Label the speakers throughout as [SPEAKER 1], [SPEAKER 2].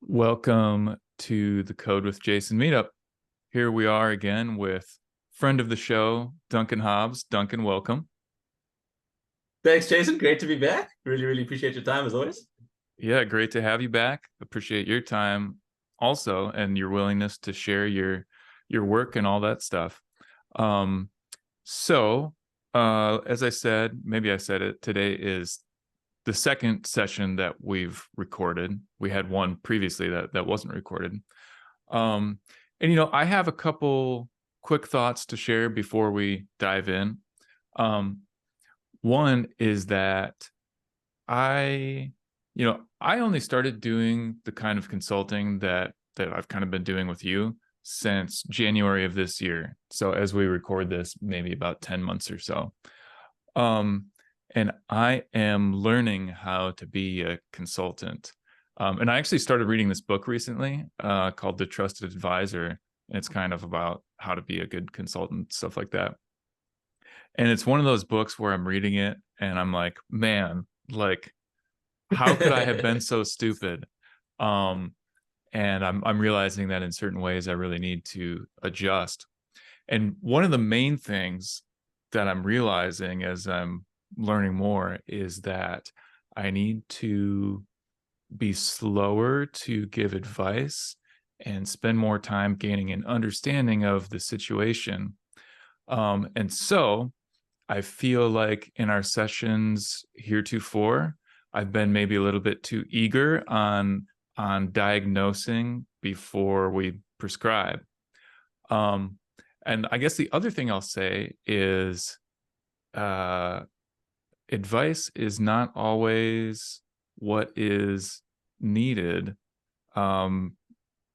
[SPEAKER 1] Welcome to the Code with Jason meetup. Here we are again with friend of the show, Duncan Hobbs. Duncan, welcome.
[SPEAKER 2] Thanks, Jason. Great to be back. Really appreciate your time as always.
[SPEAKER 1] Yeah, great to have you back. Appreciate your time also and your willingness to share your work and all that stuff. Um, as I said, maybe I said it, today is the second session that we've recorded. We had one previously that wasn't recorded. And I have a couple quick thoughts to share before we dive in. One is that I only started doing the kind of consulting that I've kind of been doing with you since January of this year. So as we record this, maybe about 10 months or so. And I am learning how to be a consultant. And I actually started reading this book recently called The Trusted Advisor. And it's kind of about how to be a good consultant, stuff like that. And it's one of those books where I'm reading it and I'm like, man, like, how could I have been so stupid? And I'm realizing that in certain ways I really need to adjust. And one of the main things that I'm realizing as I'm learning more is that I need to be slower to give advice and spend more time gaining an understanding of the situation. And so I feel like in our sessions heretofore, I've been maybe a little bit too eager on diagnosing before we prescribe. And I guess the other thing I'll say is advice is not always what is needed.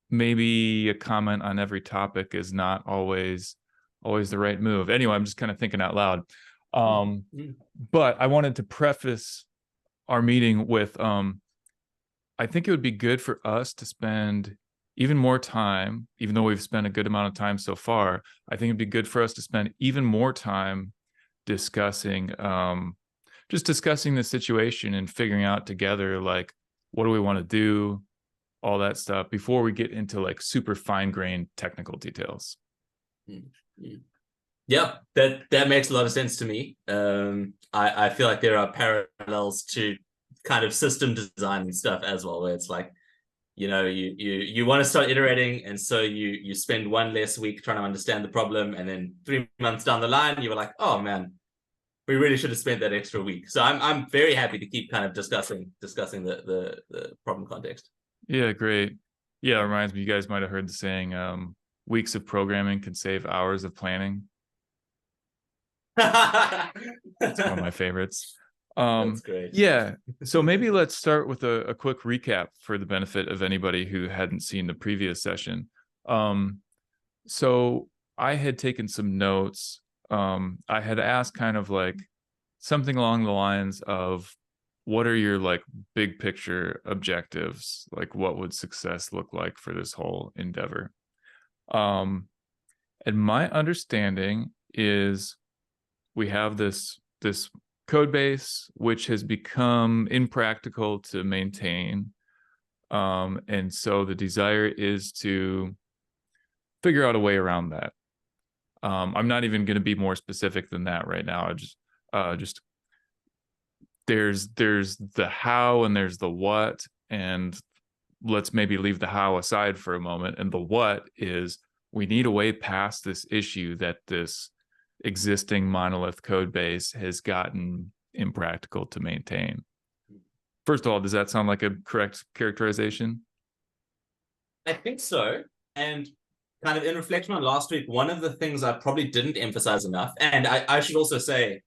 [SPEAKER 1] Maybe a comment on every topic is not always the right move. Anyway, I'm just kind of thinking out loud. But I wanted to preface our meeting with I think it would be good for us to spend even more time, even though we've spent a good amount of time so far. I think it'd be good for us to spend even more time discussing just discussing the situation and figuring out together, like, what do we want to do, all that stuff, before we get into like super fine-grained technical details.
[SPEAKER 2] Yeah, that makes a lot of sense to me. I feel like there are parallels to kind of system design and stuff as well, where it's like, you want to start iterating, and so you spend one less week trying to understand the problem, and then 3 months down the line, you were like, oh man, we really should have spent that extra week. So I'm very happy to keep kind of discussing the problem context.
[SPEAKER 1] Yeah, great. Yeah, it reminds me, you guys might have heard the saying, weeks of programming can save hours of planning. It's one of my favorites.
[SPEAKER 2] That's great.
[SPEAKER 1] Yeah, so maybe let's start with a quick recap for the benefit of anybody who hadn't seen the previous session. So I had taken some notes. I had asked kind of like something along the lines of, what are your like big picture objectives? Like, what would success look like for this whole endeavor? And my understanding is we have this code base which has become impractical to maintain. And so the desire is to figure out a way around that. I'm not even going to be more specific than that right now. I just there's the how and there's the what, and let's maybe leave the how aside for a moment. And the what is, we need a way past this issue that this existing monolith code base has gotten impractical to maintain. First of all, does that sound like a correct characterization?
[SPEAKER 2] I think so. And kind of in reflection on last week, one of the things I probably didn't emphasize enough, and I should also say,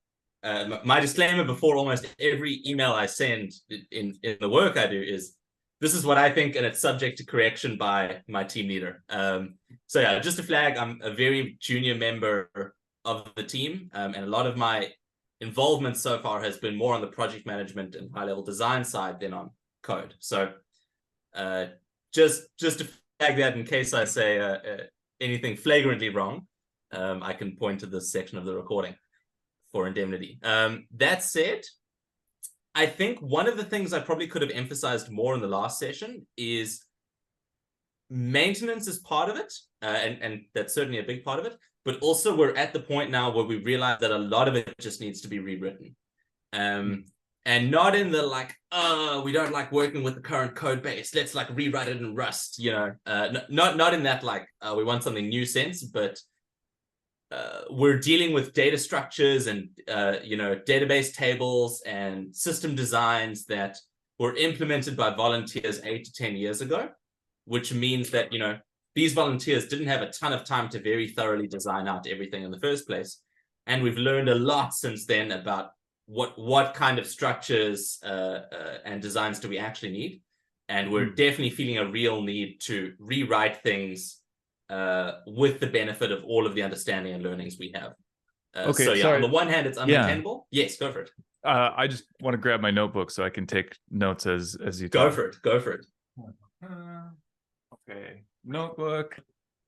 [SPEAKER 2] my disclaimer before almost every email I send in the work I do is, this is what I think, and it's subject to correction by my team leader. So yeah, just a flag, I'm a very junior member of the team, and a lot of my involvement so far has been more on the project management and high-level design side than on code. So just to flag that in case I say anything flagrantly wrong, I can point to this section of the recording for indemnity. That said, I think one of the things I probably could have emphasized more in the last session is maintenance is part of it, and that's certainly a big part of it. But also, we're at the point now where we realize that a lot of it just needs to be rewritten, and not in the like, we don't like working with the current code base, let's like rewrite it in Rust, not in that like we want something new sense, but we're dealing with data structures and database tables and system designs that were implemented by volunteers 8 to 10 years ago, which means that these volunteers didn't have a ton of time to very thoroughly design out everything in the first place, and we've learned a lot since then about what kind of structures and designs do we actually need, and we're definitely feeling a real need to rewrite things with the benefit of all of the understanding and learnings we have.
[SPEAKER 1] Okay,
[SPEAKER 2] so yeah,
[SPEAKER 1] sorry.
[SPEAKER 2] on the one hand, it's unobtainable. Yeah. Yes, go for it.
[SPEAKER 1] I just want to grab my notebook so I can take notes as you
[SPEAKER 2] go
[SPEAKER 1] talk.
[SPEAKER 2] Go for it.
[SPEAKER 1] Okay, notebook,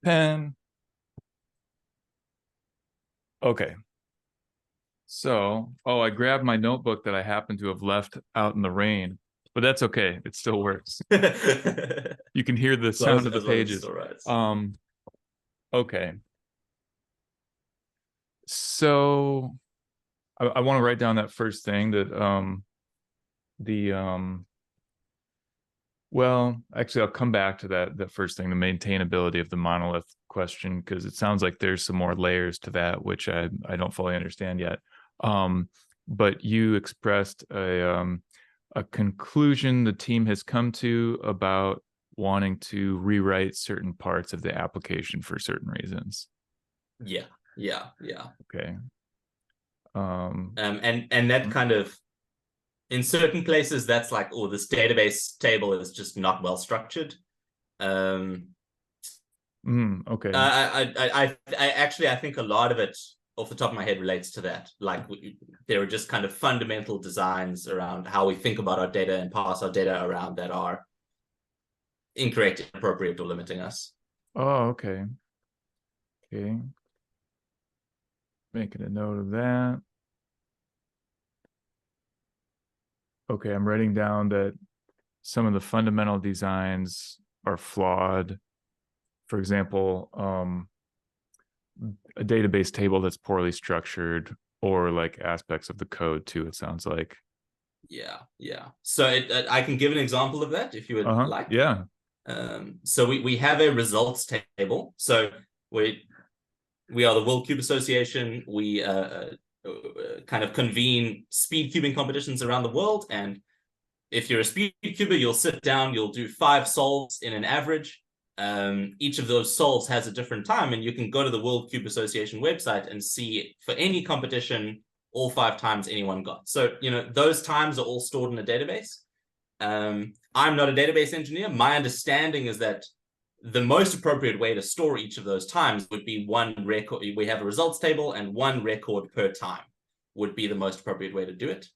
[SPEAKER 1] pen. Okay. So, I grabbed my notebook that I happen to have left out in the rain, but that's okay. It still works. You can hear the sound of the pages. Okay. So I want to write down that first thing that well, actually I'll come back to that first thing, the maintainability of the monolith question, because it sounds like there's some more layers to that which I don't fully understand yet. But you expressed a conclusion the team has come to about wanting to rewrite certain parts of the application for certain reasons.
[SPEAKER 2] Yeah.
[SPEAKER 1] Okay.
[SPEAKER 2] And that kind of, in certain places, that's like, this database table is just not well structured.
[SPEAKER 1] Okay.
[SPEAKER 2] I think a lot of it, off the top of my head, relates to that. Like, there are just kind of fundamental designs around how we think about our data and pass our data around that are incorrect, inappropriate, or limiting us.
[SPEAKER 1] Oh, okay. Okay. Making a note of that. Okay, I'm writing down that some of the fundamental designs are flawed. For example, a database table that's poorly structured, or like aspects of the code too, it sounds like.
[SPEAKER 2] Yeah. So I can give an example of that if you would like.
[SPEAKER 1] Yeah.
[SPEAKER 2] So we have a results table. So we are the World Cube Association. We kind of convene speed cubing competitions around the world. And if you're a speed cuber, you'll sit down, you'll do 5 solves in an average. Each of those solves has a different time, and you can go to the World Cube Association website and see for any competition all 5 times anyone got. So, those times are all stored in a database. I'm not a database engineer. My understanding is that the most appropriate way to store each of those times would be one record. We have a results table, and 1 record per time would be the most appropriate way to do it.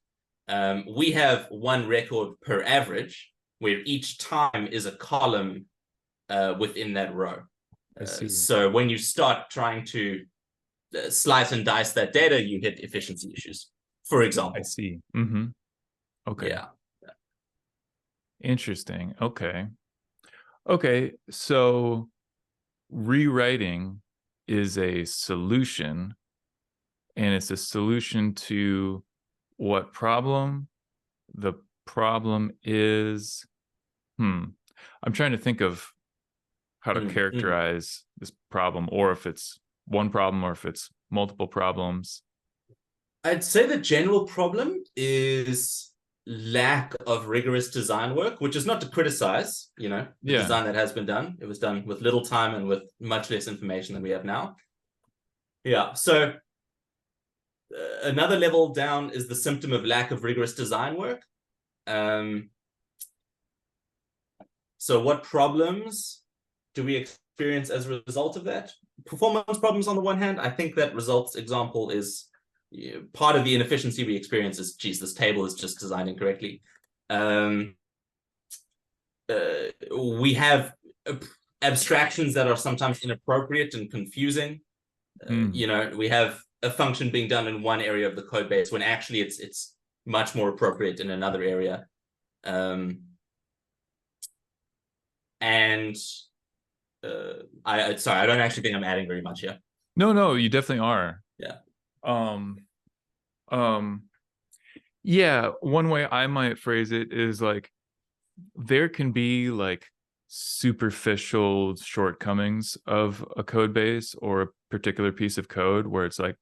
[SPEAKER 2] We have 1 record per average, where each time is a column within that row. So when you start trying to slice and dice that data, you hit efficiency issues, for example.
[SPEAKER 1] I see. Okay.
[SPEAKER 2] Yeah.
[SPEAKER 1] Interesting. Okay, so rewriting is a solution, and it's a solution to what problem? The problem is, I'm trying to think of how to characterize this problem, or if it's one problem or if it's multiple problems.
[SPEAKER 2] I'd say the general problem is lack of rigorous design work, which is not to criticize, the design that has been done. It was done with little time and with much less information than we have now. Yeah. So another level down is the symptom of lack of rigorous design work. So what problems do we experience as a result of that? Performance problems on the one hand. I think that results example is part of the inefficiency we experience is, this table is just designed incorrectly. We have abstractions that are sometimes inappropriate and confusing. We have a function being done in one area of the code base when actually it's much more appropriate in another area. And Sorry, I don't actually think I'm adding very much here.
[SPEAKER 1] No, you definitely are.
[SPEAKER 2] Yeah.
[SPEAKER 1] Um, um, yeah, one way I might phrase it is like there can be like superficial shortcomings of a code base or a particular piece of code where it's like,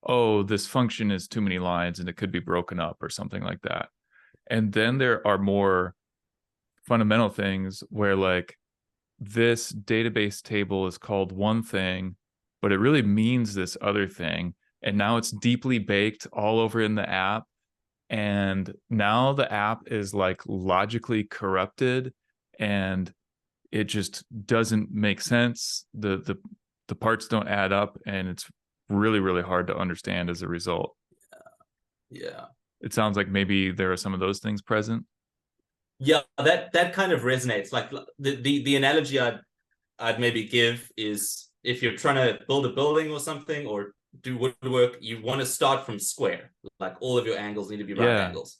[SPEAKER 1] oh, this function is too many lines and it could be broken up or something like that. And then there are more fundamental things where like this database table is called one thing, but it really means this other thing. And now it's deeply baked all over in the app. And now the app is like logically corrupted and it just doesn't make sense. The parts don't add up and it's really, really hard to understand as a result.
[SPEAKER 2] Yeah.
[SPEAKER 1] It sounds like maybe there are some of those things present.
[SPEAKER 2] Yeah, that kind of resonates. Like the analogy I'd maybe give is if you're trying to build a building or something or do woodwork, you want to start from square. Like all of your angles need to be right
[SPEAKER 1] Yeah.
[SPEAKER 2] angles.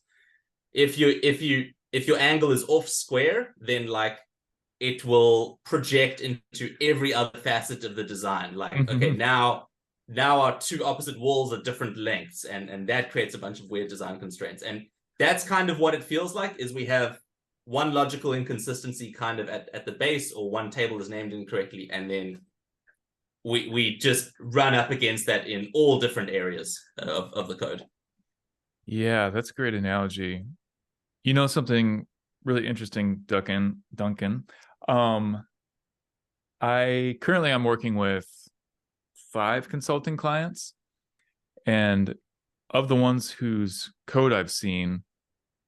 [SPEAKER 2] If your angle is off square, then like it will project into every other facet of the design. Like, okay, now our two opposite walls are different lengths, and that creates a bunch of weird design constraints. And that's kind of what it feels like is we have one logical inconsistency kind of at the base, or one table is named incorrectly, and then we just run up against that in all different areas of the code.
[SPEAKER 1] Yeah, that's a great analogy. You know something really interesting, Duncan. Um, I'm working with 5 consulting clients, and of the ones whose code I've seen,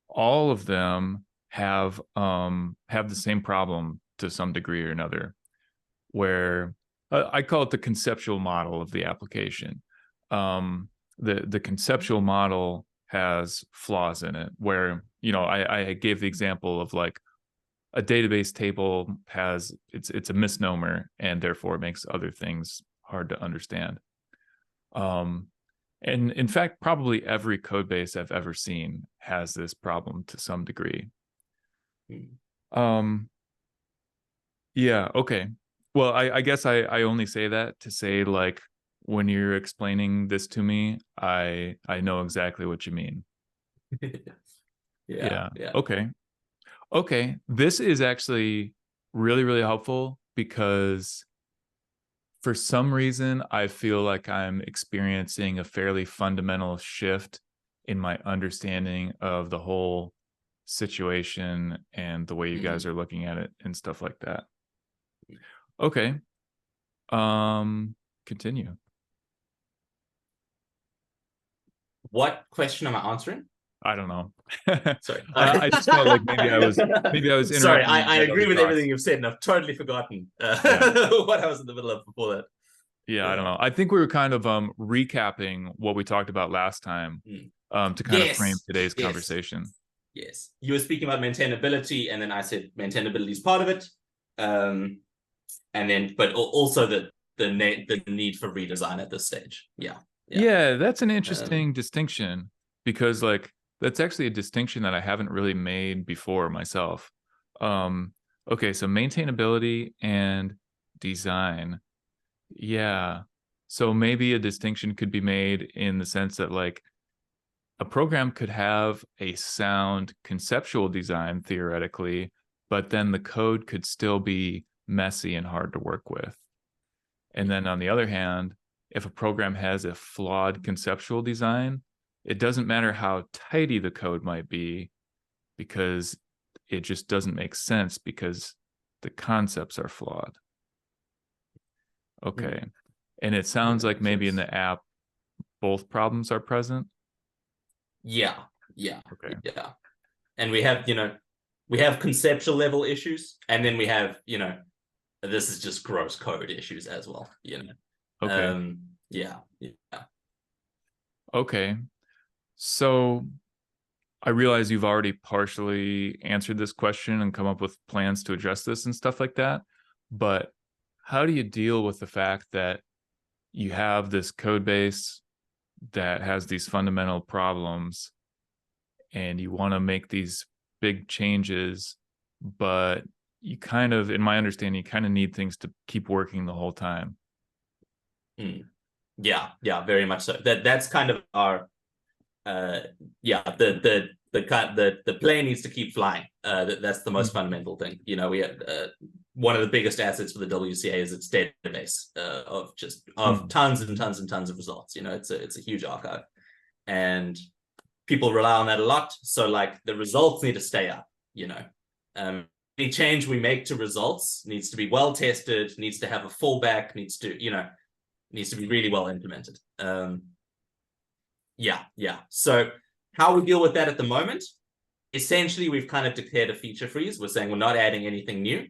[SPEAKER 1] all of them have the same problem to some degree or another, where I call it the conceptual model of the application. The conceptual model has flaws in it, where I gave the example of like a database table has it's a misnomer and therefore it makes other things hard to understand. And in fact, probably every code base I've ever seen has this problem to some degree. Um, yeah, okay. Well, I guess I only say that to say like when you're explaining this to me, I know exactly what you mean.
[SPEAKER 2] Yeah,
[SPEAKER 1] Yeah.
[SPEAKER 2] yeah.
[SPEAKER 1] Okay. Okay. This is actually really, really helpful because for some reason, I feel like I'm experiencing a fairly fundamental shift in my understanding of the whole situation and the way you guys are looking at it and stuff like that. Okay. Continue.
[SPEAKER 2] What question am I answering?
[SPEAKER 1] I don't know.
[SPEAKER 2] Sorry.
[SPEAKER 1] I just felt like maybe I was
[SPEAKER 2] Sorry,
[SPEAKER 1] interrupting you.
[SPEAKER 2] I
[SPEAKER 1] You had
[SPEAKER 2] agree
[SPEAKER 1] other
[SPEAKER 2] with
[SPEAKER 1] thoughts.
[SPEAKER 2] everything you've said, and I've totally forgotten
[SPEAKER 1] Yeah.
[SPEAKER 2] what I was in the middle of before that.
[SPEAKER 1] Yeah, I don't know. I think we were kind of recapping what we talked about last time to kind of frame today's conversation.
[SPEAKER 2] Yes. You were speaking about maintainability, and then I said maintainability is part of it. And then, but also the need for redesign at this stage.
[SPEAKER 1] Yeah, that's an interesting distinction because like that's actually a distinction that I haven't really made before myself. Okay, so maintainability and design. Yeah. So maybe a distinction could be made in the sense that like a program could have a sound conceptual design theoretically, but then the code could still be messy and hard to work with. And then on the other hand, if a program has a flawed conceptual design, it doesn't matter how tidy the code might be because it just doesn't make sense because the concepts are flawed. Okay. And it sounds like maybe in the app, both problems are present.
[SPEAKER 2] Yeah.
[SPEAKER 1] Okay.
[SPEAKER 2] Yeah. And we have conceptual level issues, and then we have, this is just gross code issues as well,
[SPEAKER 1] Okay.
[SPEAKER 2] Yeah.
[SPEAKER 1] Okay. So I realize you've already partially answered this question and come up with plans to address this and stuff like that. But how do you deal with the fact that you have this code base that has these fundamental problems and you want to make these big changes, but you kind of, in my understanding, you kind of need things to keep working the whole time.
[SPEAKER 2] Yeah, very much so. That's kind of our the plane needs to keep flying. That's the most fundamental thing. You know, we have one of the biggest assets for the WCA is its database of tons and tons and tons of results. You know, it's a huge archive, and people rely on that a lot. So like the results need to stay up. You know, any change we make to results needs to be well tested, needs to have a fallback, needs to be really well implemented. So how we deal with that at the moment, essentially we've kind of declared a feature freeze. We're saying we're not adding anything new,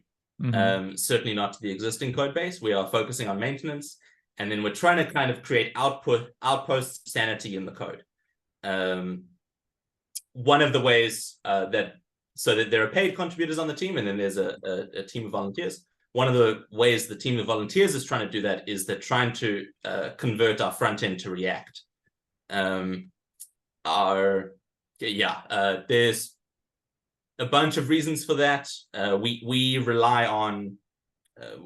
[SPEAKER 2] certainly not to the existing code base. We are focusing on maintenance, and then we're trying to kind of create outpost sanity in the code. One of the ways that there are paid contributors on the team, and then there's a team of volunteers. One of the ways the team of volunteers is trying to do that is they're trying to convert our front end to React. There's a bunch of reasons for that. We rely on,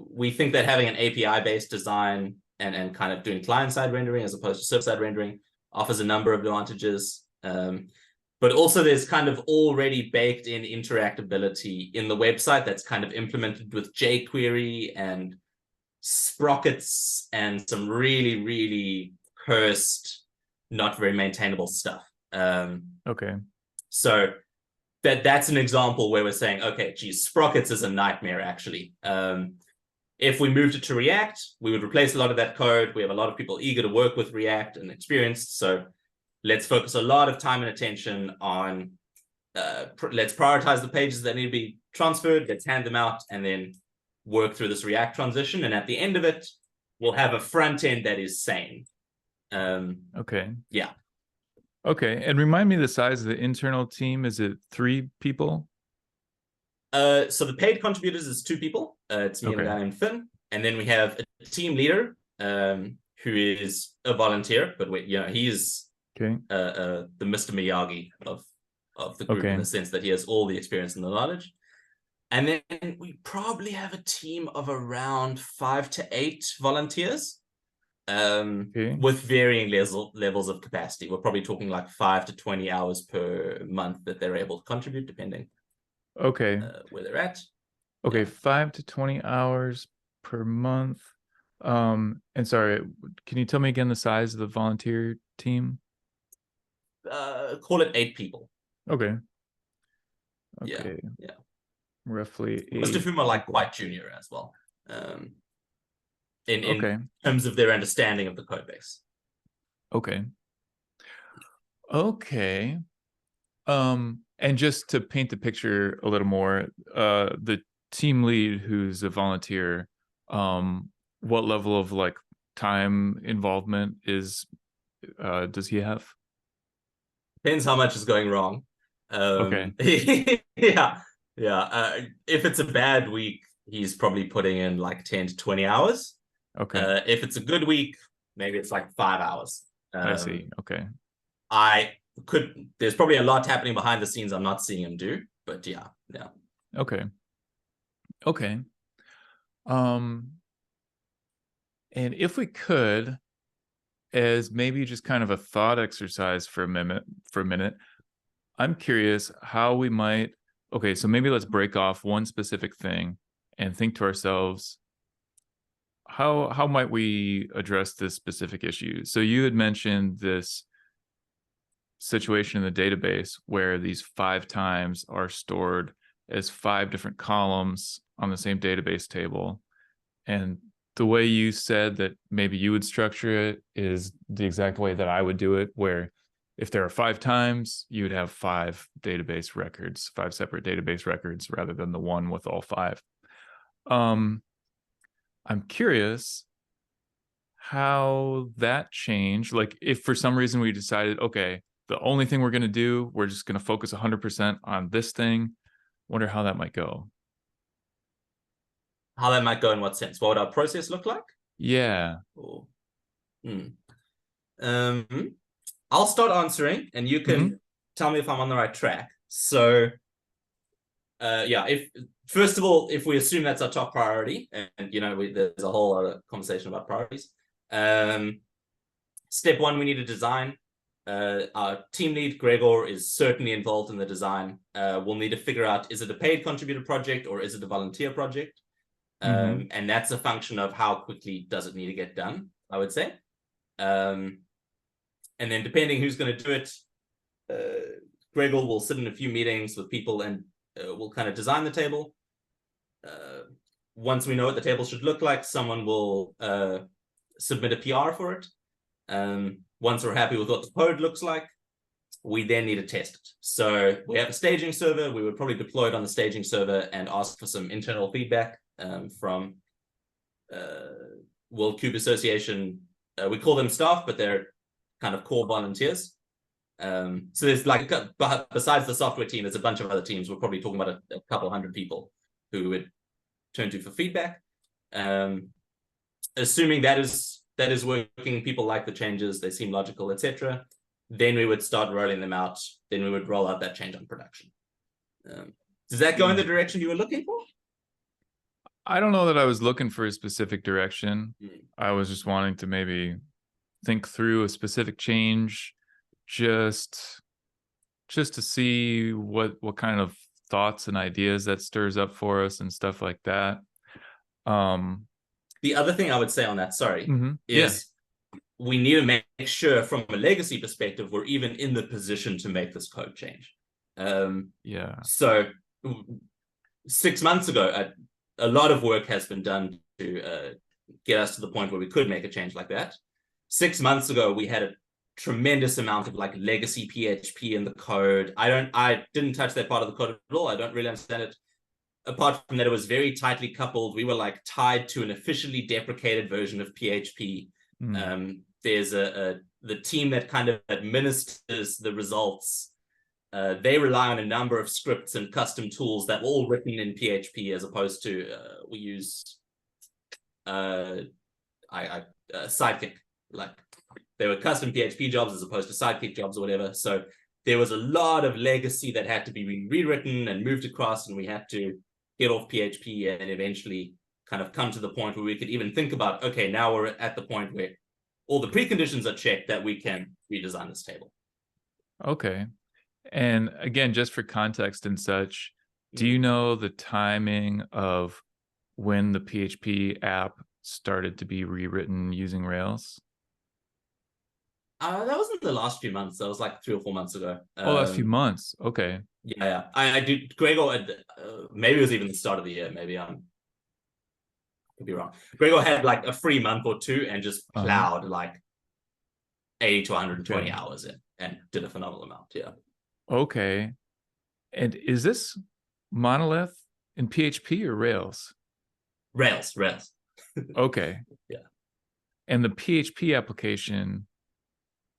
[SPEAKER 2] we think that having an API-based design and kind of doing client-side rendering as opposed to server-side rendering offers a number of advantages. But also there's kind of already baked in interactability in the website that's kind of implemented with jQuery and sprockets and some really, really cursed, not very maintainable stuff.
[SPEAKER 1] Okay.
[SPEAKER 2] So that's an example where we're saying, okay, geez, sprockets is a nightmare, actually. If we moved it to React, we would replace a lot of that code. We have a lot of people eager to work with React and experienced. So let's focus a lot of time and attention on, let's prioritize the pages that need to be transferred, let's hand them out, and then work through this React transition. And at the end of it, we'll have a front end that is sane.
[SPEAKER 1] Okay.
[SPEAKER 2] Yeah.
[SPEAKER 1] Okay. And remind me the size of the internal team. Is it 3 people?
[SPEAKER 2] So the paid contributors is 2 people. It's me and a guy named Finn. And then we have a team leader who is a volunteer, but he's the Mr. Miyagi of the group in the sense that he has all the experience and the knowledge. And then we probably have a team of around 5 to 8 volunteers with varying levels of capacity. We're probably talking like 5 to 20 hours per month that they're able to contribute, depending where they're at.
[SPEAKER 1] Okay, 5 to 20 hours per month. And sorry, can you tell me again the size of the volunteer team?
[SPEAKER 2] Call it 8 people.
[SPEAKER 1] Okay.
[SPEAKER 2] Yeah.
[SPEAKER 1] Roughly 8.
[SPEAKER 2] Most of whom are like quite junior as well. In terms of their understanding of the code base.
[SPEAKER 1] Okay. And just to paint the picture a little more, the team lead who's a volunteer, what level of like time involvement does he have?
[SPEAKER 2] Depends how much is going wrong. Yeah. If it's a bad week, he's probably putting in like 10 to 20 hours.
[SPEAKER 1] Okay.
[SPEAKER 2] If it's a good week, maybe it's like 5 hours.
[SPEAKER 1] I see. Okay.
[SPEAKER 2] There's probably a lot happening behind the scenes I'm not seeing him do, but yeah.
[SPEAKER 1] Okay. And if we could, as maybe just kind of a thought exercise for a minute, I'm curious how we might, so maybe let's break off one specific thing and think to ourselves, how might we address this specific issue? So you had mentioned this situation in the database where these 5 times are stored as 5 different columns on the same database table. And the way you said that maybe you would structure it is the exact way that I would do it, where if there are 5 times, you would have 5 database records, 5 separate database records rather than the one with all 5. I'm curious how that changed. Like if for some reason we decided, okay, the only thing we're going to do, we're just going to focus 100% on this thing. Wonder how that might go.
[SPEAKER 2] How that might go in what sense? What would our process look like?
[SPEAKER 1] Yeah.
[SPEAKER 2] I'll start answering and you can tell me if I'm on the right track. So yeah, if first of all, if we assume that's our top priority, and there's a whole other conversation about priorities. Step one, we need a design. Our team lead, Gregor, is certainly involved in the design. We'll need to figure out, is it a paid contributor project or is it a volunteer project? And that's a function of how quickly does it need to get done, I would say. And then depending who's going to do it, Gregor will sit in a few meetings with people and we'll kind of design the table. Once we know what the table should look like, someone will submit a PR for it. Once we're happy with what the code looks like, we then need to test it. So we have a staging server. We would probably deploy it on the staging server and ask for some internal feedback from World Cube Association. We call them staff, but they're kind of core volunteers. So there's like, besides the software team, there's a bunch of other teams. We're probably talking about a couple hundred people who we would turn to for feedback. Assuming that is working, people like the changes, they seem logical, etc. Then we would start rolling them out. Then we would roll out that change on production. Does that go in the direction you were looking for?
[SPEAKER 1] I don't know that I was looking for a specific direction. I was just wanting to maybe think through a specific change, just to see what kind of thoughts and ideas that stirs up for us and stuff like that.
[SPEAKER 2] The other thing I would say on that, is we need to make sure from a legacy perspective, we're even in the position to make this code change. So 6 months ago, a lot of work has been done to get us to the point where we could make a change like that. 6 months ago, we had a tremendous amount of like legacy PHP in the code. I didn't touch that part of the code at all. I don't really understand it. Apart from that, it was very tightly coupled. We were like tied to an officially deprecated version of PHP. There's the team that kind of administers the results. They rely on a number of scripts and custom tools that were all written in PHP, as opposed to we use Sidekick. Like they were custom PHP jobs as opposed to Sidekick jobs or whatever. So there was a lot of legacy that had to be rewritten and moved across, and we had to get off PHP and eventually kind of come to the point where we could even think about, okay, now we're at the point where all the preconditions are checked that we can redesign this table.
[SPEAKER 1] Okay. And again, just for context and such, do you know the timing of when the PHP app started to be rewritten using Rails?
[SPEAKER 2] That wasn't the last few months. That was like 3 or 4 months ago.
[SPEAKER 1] Last few months. Okay.
[SPEAKER 2] Yeah. I do. Gregor, maybe it was even the start of the year. Maybe I could be wrong. Gregor had like a free month or two and just plowed like 80 to 120 hours in and did a phenomenal amount. Yeah.
[SPEAKER 1] Okay. And is this monolith in PHP or Rails?
[SPEAKER 2] Rails.
[SPEAKER 1] Okay.
[SPEAKER 2] Yeah.
[SPEAKER 1] And the PHP application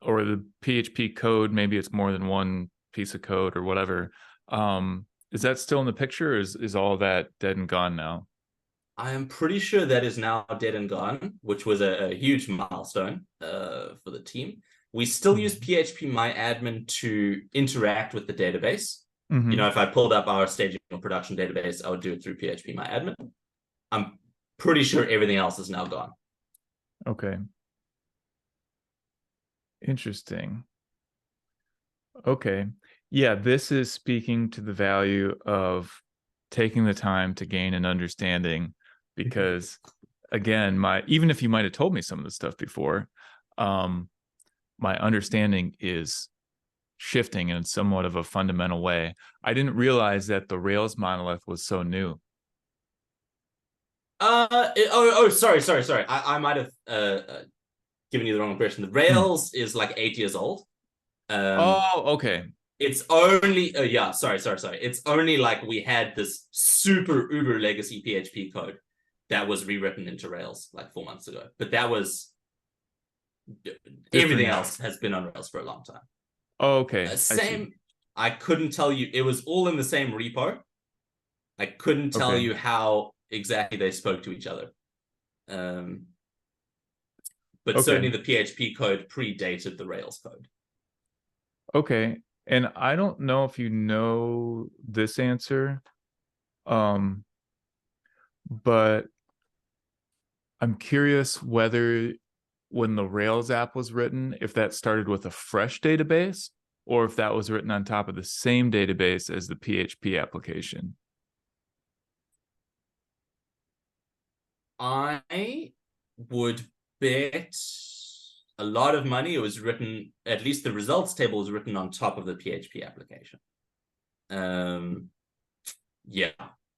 [SPEAKER 1] or the PHP code, maybe it's more than one piece of code or whatever. Is that still in the picture, or is all that dead and gone now?
[SPEAKER 2] I am pretty sure that is now dead and gone, which was a huge milestone for the team. We still use PHPMyAdmin to interact with the database. If I pulled up our staging and production database, I would do it through PHPMyAdmin. I'm pretty sure everything else is now gone.
[SPEAKER 1] Okay. Interesting. Okay. Yeah, this is speaking to the value of taking the time to gain an understanding, because again, even if you might have told me some of the stuff before, my understanding is shifting in somewhat of a fundamental way. I didn't realize that the Rails monolith was so new.
[SPEAKER 2] Sorry. I might have given you the wrong impression. The Rails is like 8 years old.
[SPEAKER 1] Okay.
[SPEAKER 2] It's only sorry. It's only like we had this super uber legacy PHP code that was rewritten into Rails like 4 months ago. But that was everything else has been on Rails for a long time.
[SPEAKER 1] Okay.
[SPEAKER 2] I couldn't tell you. It was all in the same repo. I couldn't tell you how exactly they spoke to each other. But certainly the PHP code predated the Rails code.
[SPEAKER 1] Okay. And I don't know if you know this answer, Um, but I'm curious whether when the Rails app was written, if that started with a fresh database or if that was written on top of the same database as the PHP application.
[SPEAKER 2] I would bet a lot of money it was written, at least the results table was written on top of the PHP application. Yeah,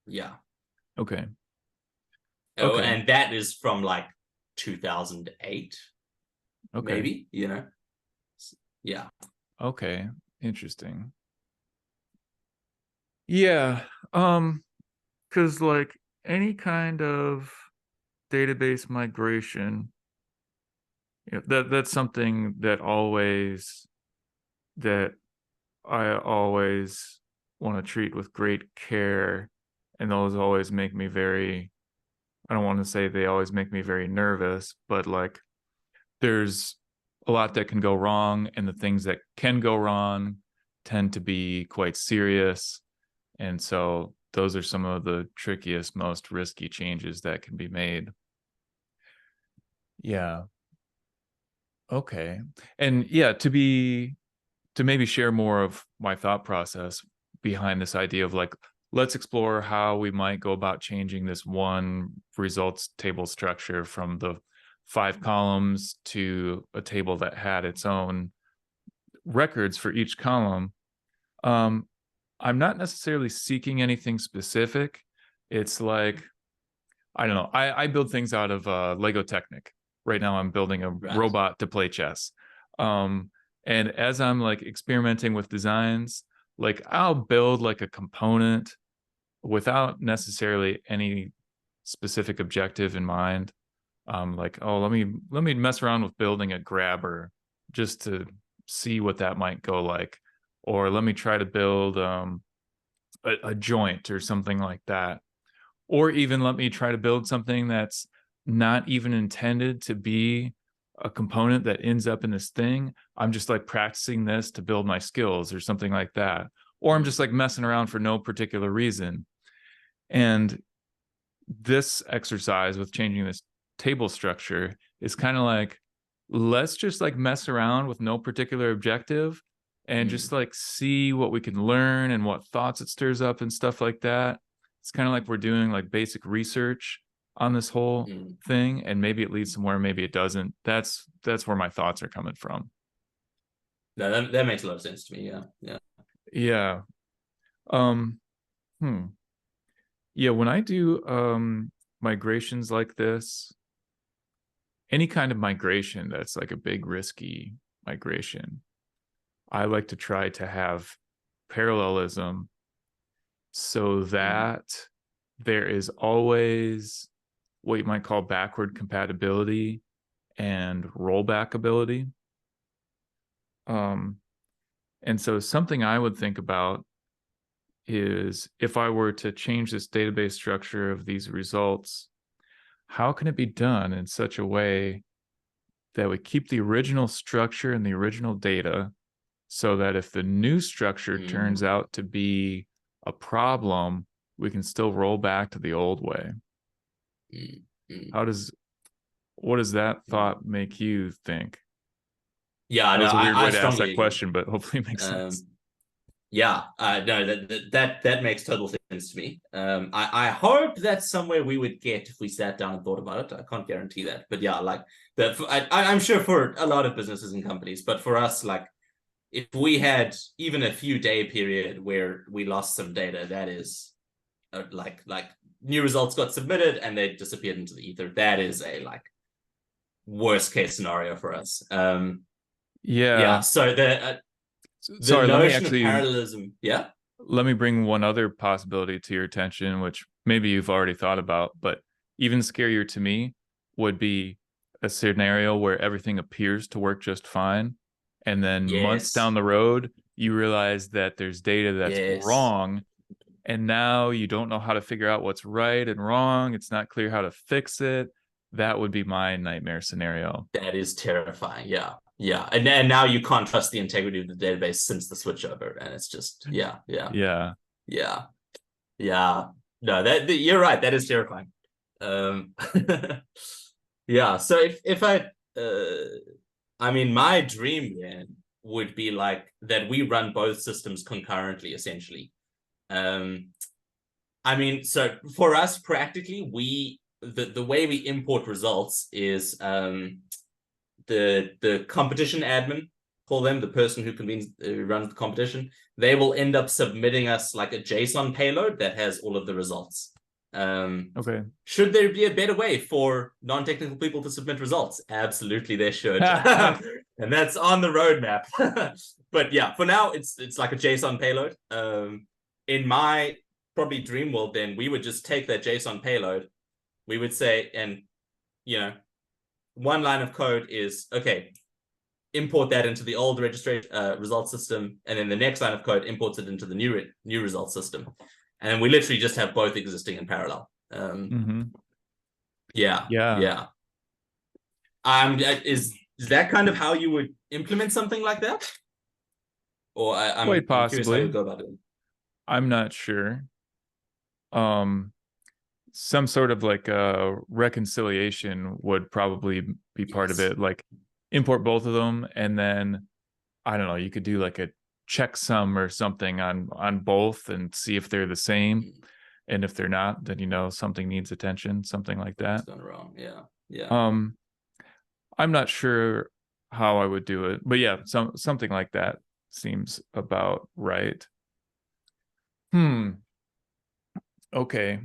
[SPEAKER 2] yeah.
[SPEAKER 1] Okay.
[SPEAKER 2] Oh,
[SPEAKER 1] Okay.
[SPEAKER 2] and that is from like 2008,
[SPEAKER 1] Okay.
[SPEAKER 2] maybe, you know? Yeah.
[SPEAKER 1] Okay. Interesting. Yeah. Because like any kind of database migration, that's something that I always want to treat with great care, and those always make me very, I don't want to say they always make me very nervous, but like there's a lot that can go wrong, and the things that can go wrong tend to be quite serious. And so those are some of the trickiest, most risky changes that can be made. Yeah. Okay. And yeah, to maybe share more of my thought process behind this idea of like, let's explore how we might go about changing this one results table structure from the 5 columns to a table that had its own records for each column. I'm not necessarily seeking anything specific. It's like, I don't know. I build things out of Lego Technic. Right now, I'm building a
[SPEAKER 2] Right.
[SPEAKER 1] robot to play chess. Um, and as I'm like experimenting with designs, like I'll build like a component without necessarily any specific objective in mind. Like, oh, let me mess around with building a grabber just to see what that might go like, or let me try to build a joint or something like that, or even let me try to build something that's not even intended to be a component that ends up in this thing. I'm just like practicing this to build my skills or something like that. Or I'm just like messing around for no particular reason. And this exercise with changing this table structure is kind of like, let's just like mess around with no particular objective and just like see what we can learn and what thoughts it stirs up and stuff like that. It's kind of like we're doing like basic research on this whole thing, and maybe it leads somewhere, maybe it doesn't. That's where my thoughts are coming from.
[SPEAKER 2] No, that makes a lot of sense to me. Yeah, yeah.
[SPEAKER 1] Yeah. Um, yeah, when I do migrations like this, any kind of migration that's like a big risky migration, I like to try to have parallelism so that there is always what you might call backward compatibility and rollback ability. And so something I would think about is, if I were to change this database structure of these results, how can it be done in such a way that we keep the original structure and the original data, so that if the new structure turns out to be a problem, we can still roll back to the old way? What does that thought make you think?
[SPEAKER 2] Yeah,
[SPEAKER 1] That
[SPEAKER 2] no,
[SPEAKER 1] was a weird
[SPEAKER 2] I
[SPEAKER 1] way to ask that
[SPEAKER 2] strongly agree.
[SPEAKER 1] question, but hopefully it makes sense.
[SPEAKER 2] Yeah, no, that makes total sense to me. I hope that's somewhere we would get if we sat down and thought about it. I can't guarantee that, but yeah, like I'm sure for a lot of businesses and companies, but for us, like if we had even a few day period where we lost some data, that is like new results got submitted and they disappeared into the ether. That is a like worst case scenario for us. Yeah.
[SPEAKER 1] Yeah.
[SPEAKER 2] So the
[SPEAKER 1] Sorry,
[SPEAKER 2] notion of parallelism, yeah.
[SPEAKER 1] let me bring one other possibility to your attention, which maybe you've already thought about, but even scarier to me would be a scenario where everything appears to work just fine, and then months down
[SPEAKER 2] Yes.
[SPEAKER 1] the road, you realize that there's data that's
[SPEAKER 2] Yes.
[SPEAKER 1] wrong, and now you don't know how to figure out what's right and wrong. It's not clear how to fix it. That would be my nightmare scenario.
[SPEAKER 2] That is terrifying. Yeah. Yeah. And now you can't trust the integrity of the database since the switchover. And it's just, yeah, yeah,
[SPEAKER 1] Yeah.
[SPEAKER 2] yeah, yeah. No, you're right. That is terrifying. Yeah. So if I mean, my dream then would be like that we run both systems concurrently, essentially. Um, I mean, so for us, practically, the way we import results is the competition admin, call them the person who runs the competition. They will end up submitting us like a JSON payload that has all of the results.
[SPEAKER 1] Okay.
[SPEAKER 2] Should there be a better way for non-technical people to submit results? Absolutely, there should, and that's on the roadmap. But yeah, for now, it's like a JSON payload. In my probably dream world, then we would just take that JSON payload. We would say, and you know, one line of code is okay. Import that into the old registration result system, and then the next line of code imports it into the new result system, and we literally just have both existing in parallel. Yeah,
[SPEAKER 1] Yeah.
[SPEAKER 2] yeah. Is that kind of how you would implement something like that? Or I'm
[SPEAKER 1] Quite
[SPEAKER 2] curious how you
[SPEAKER 1] possibly.
[SPEAKER 2] would go about it.
[SPEAKER 1] I'm not sure. Some sort of like a reconciliation would probably be part of it. Like import both of them, and then I don't know, you could do like a checksum or something on both and see if they're the same. And if they're not, then you know something needs attention, something like that.
[SPEAKER 2] It's gone wrong. Yeah. Yeah.
[SPEAKER 1] I'm not sure how I would do it, but yeah, something like that seems about right. Okay.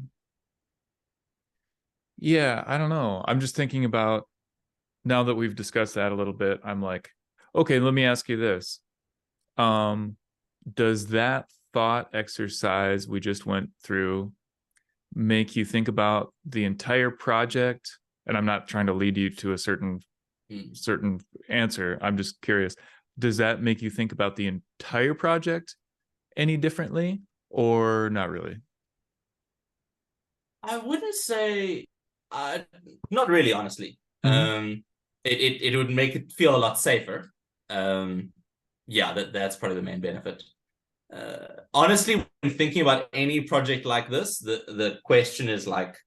[SPEAKER 1] Yeah, I don't know. I'm just thinking about, now that we've discussed that a little bit, I'm like, okay, let me ask you this. Does that thought exercise we just went through make you think about the entire project? And I'm not trying to lead you to a certain answer. I'm just curious. Does that make you think about the entire project any differently, or not really?
[SPEAKER 2] I wouldn't say, not really, honestly. It would make it feel a lot safer. Yeah, that's probably the main benefit. Honestly, when thinking about any project like this, the question is like,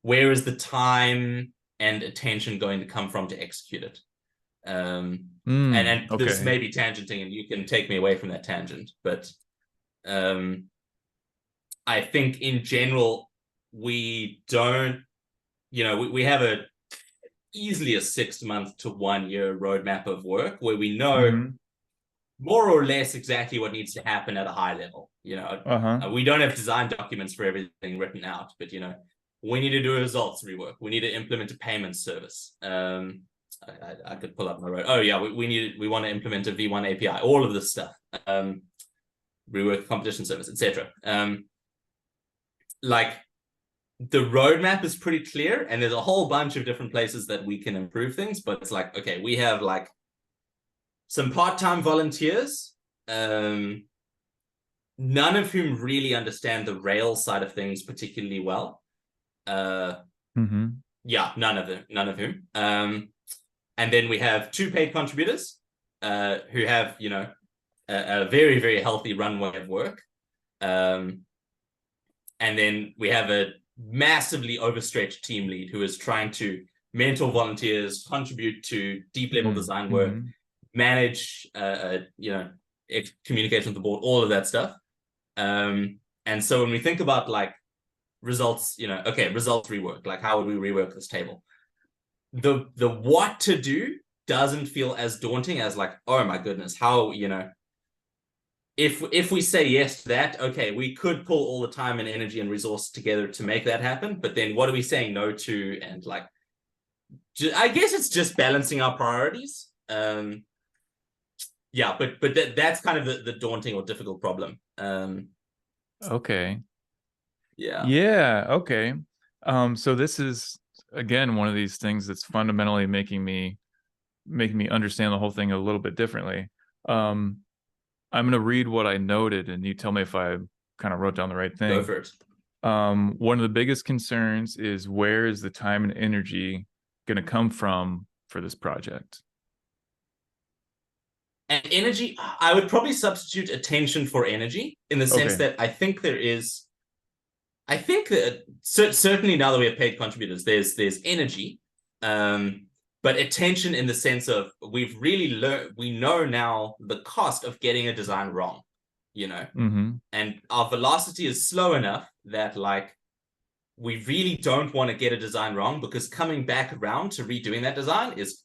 [SPEAKER 2] where is the time and attention going to come from to execute it? And this
[SPEAKER 1] Okay.
[SPEAKER 2] may be tangenting, and you can take me away from that tangent, but I think in general, we don't, we have easily a 6-month to 1 year roadmap of work where we know more or less exactly what needs to happen at a high level. We don't have design documents for everything written out, but we need to do a results rework. We need to implement a payment service. I could pull up my road. Oh yeah, we want to implement a V1 API. All of this stuff. Rework competition service, etc. Like the roadmap is pretty clear, and there's a whole bunch of different places that we can improve things. But it's like, okay, we have like some part-time volunteers, none of whom really understand the Rails side of things particularly well. Yeah, none of whom. And then we have 2 paid contributors who have, a very, very healthy runway of work. And then we have a massively overstretched team lead who is trying to mentor volunteers, contribute to deep level design work, manage, communication with the board, all of that stuff. And so when we think about like results, results rework, like how would we rework this table? The what to do doesn't feel as daunting as like, oh my goodness, how, if we say yes to that, okay, we could pull all the time and energy and resource together to make that happen. But then what are we saying no to? And like, I guess it's just balancing our priorities. Yeah, but that's kind of the daunting or difficult problem.
[SPEAKER 1] Okay.
[SPEAKER 2] Yeah.
[SPEAKER 1] Okay. So this is again one of these things that's fundamentally making me understand the whole thing a little bit differently. I'm going to read what I noted, and you tell me if I kind of wrote down the right thing.
[SPEAKER 2] Go for it.
[SPEAKER 1] One of the biggest concerns is, where is the time and energy going to come from for this project?
[SPEAKER 2] And energy, I would probably substitute attention for energy, in the sense that I think there is I think that certainly now that we have paid contributors, there's energy, but attention in the sense of we've really learned, we know now the cost of getting a design wrong, you know, and our velocity is slow enough that like we really don't want to get a design wrong, because coming back around to redoing that design is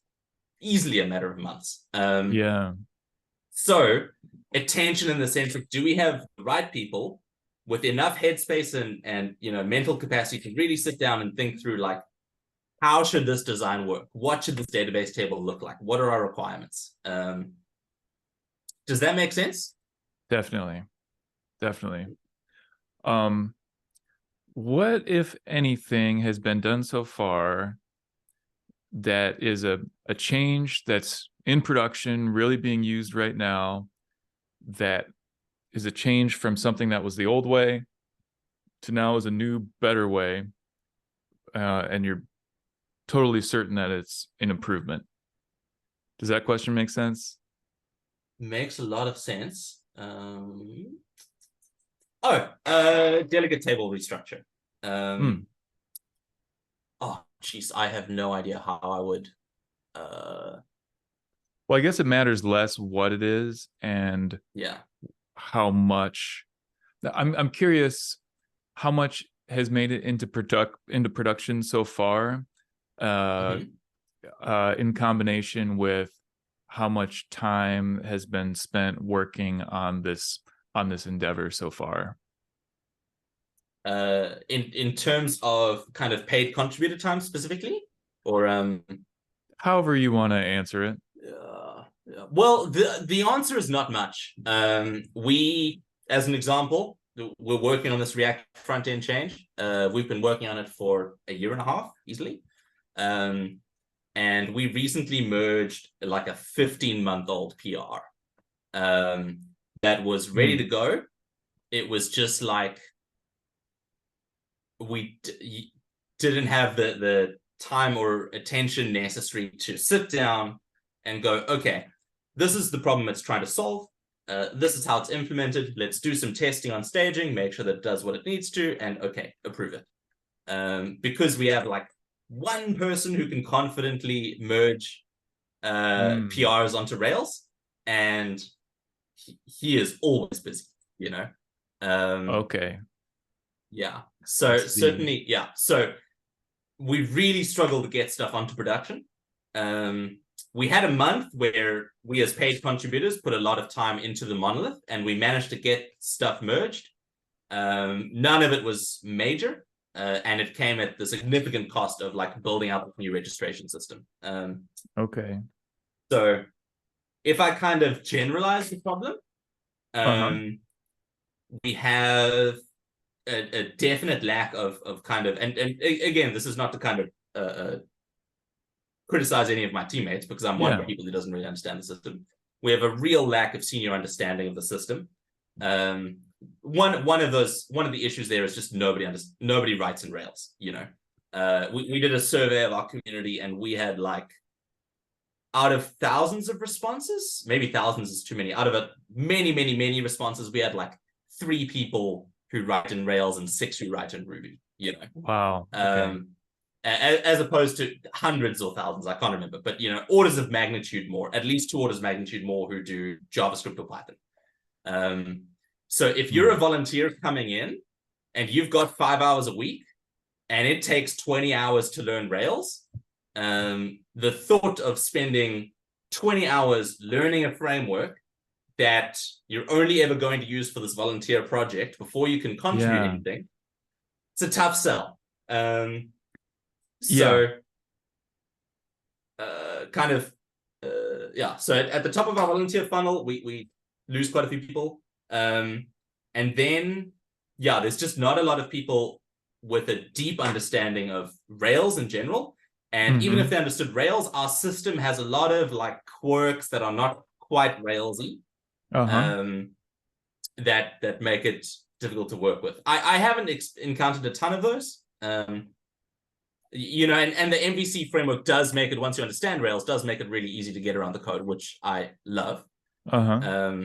[SPEAKER 2] easily a matter of months.
[SPEAKER 1] Yeah.
[SPEAKER 2] So attention in the sense of, do we have the right people with enough headspace and you know, mental capacity to really sit down and think through, like, how should this design work? What should this database table look like? What are our requirements? Does that make sense?
[SPEAKER 1] Definitely. What, if anything, has been done so far that is a change that's in production, really being used right now, that is a change from something that was the old way to now is a new, better way, and you're totally certain that it's an improvement? Does that question make sense?
[SPEAKER 2] Makes a lot of sense. Delegate table restructure. Oh, geez, I have no idea how I would.
[SPEAKER 1] Well, I guess it matters less what it is and
[SPEAKER 2] yeah,
[SPEAKER 1] how much. I'm curious how much has made it into production so far, in combination with how much time has been spent working on this endeavor so far.
[SPEAKER 2] In terms of kind of paid contributor time specifically, or
[SPEAKER 1] however you want to answer it.
[SPEAKER 2] Well, the answer is not much. We, as an example, we're working on this React front end change. We've been working on it for a year and a half easily. And we recently merged like a 15-month-old PR that was ready to go. It was just like we didn't have the time or attention necessary to sit down and go, okay, this is the problem it's trying to solve. This is how it's implemented. Let's do some testing on staging, make sure that it does what it needs to, and okay, approve it. Because we have like one person who can confidently merge PRs onto Rails, and he is always busy, you know?
[SPEAKER 1] Okay.
[SPEAKER 2] Yeah. So certainly, yeah. So we really struggled to get stuff onto production. We had a month where we as paid contributors put a lot of time into the monolith, and we managed to get stuff merged. None of it was major, and it came at the significant cost of like building out a new registration system.
[SPEAKER 1] Okay.
[SPEAKER 2] So if I kind of generalize the problem, we have a definite lack of kind of, and again, this is not to kind of criticize any of my teammates, because I'm one of the people who doesn't really understand the system. We have a real lack of senior understanding of the system. One of the issues there is just nobody writes in Rails, you know. We did a survey of our community, and we had like, out of thousands of responses, maybe thousands is too many, out of many responses, we had like 3 people who write in Rails and 6 who write in Ruby, you know.
[SPEAKER 1] Wow. Okay.
[SPEAKER 2] As opposed to hundreds or thousands, I can't remember, but you know, orders of magnitude more, at least 2 orders of magnitude more who do JavaScript or Python. So if you're a volunteer coming in and you've got 5 hours a week and it takes 20 hours to learn Rails, the thought of spending 20 hours learning a framework that you're only ever going to use for this volunteer project before you can contribute anything, it's a tough sell. So at the top of our volunteer funnel, we lose quite a few people. And then, there's just not a lot of people with a deep understanding of Rails in general. And even if they understood Rails, our system has a lot of like quirks that are not quite Railsy, that make it difficult to work with. I haven't encountered a ton of those. You know, and the MVC framework does make it, once you understand Rails, does make it really easy to get around the code, which I love. But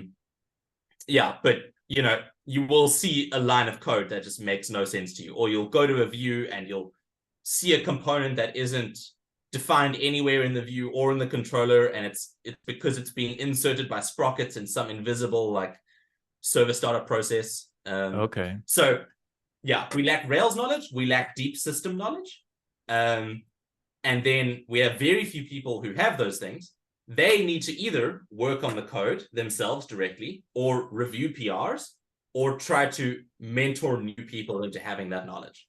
[SPEAKER 2] you know, you will see a line of code that just makes no sense to you, or you'll go to a view and you'll see a component that isn't defined anywhere in the view or in the controller, and it's because it's being inserted by sprockets in some invisible like server startup process.
[SPEAKER 1] Okay.
[SPEAKER 2] So yeah, we lack Rails knowledge, we lack deep system knowledge, and then we have very few people who have those things. They need to either work on the code themselves directly, or review PRs, or try to mentor new people into having that knowledge.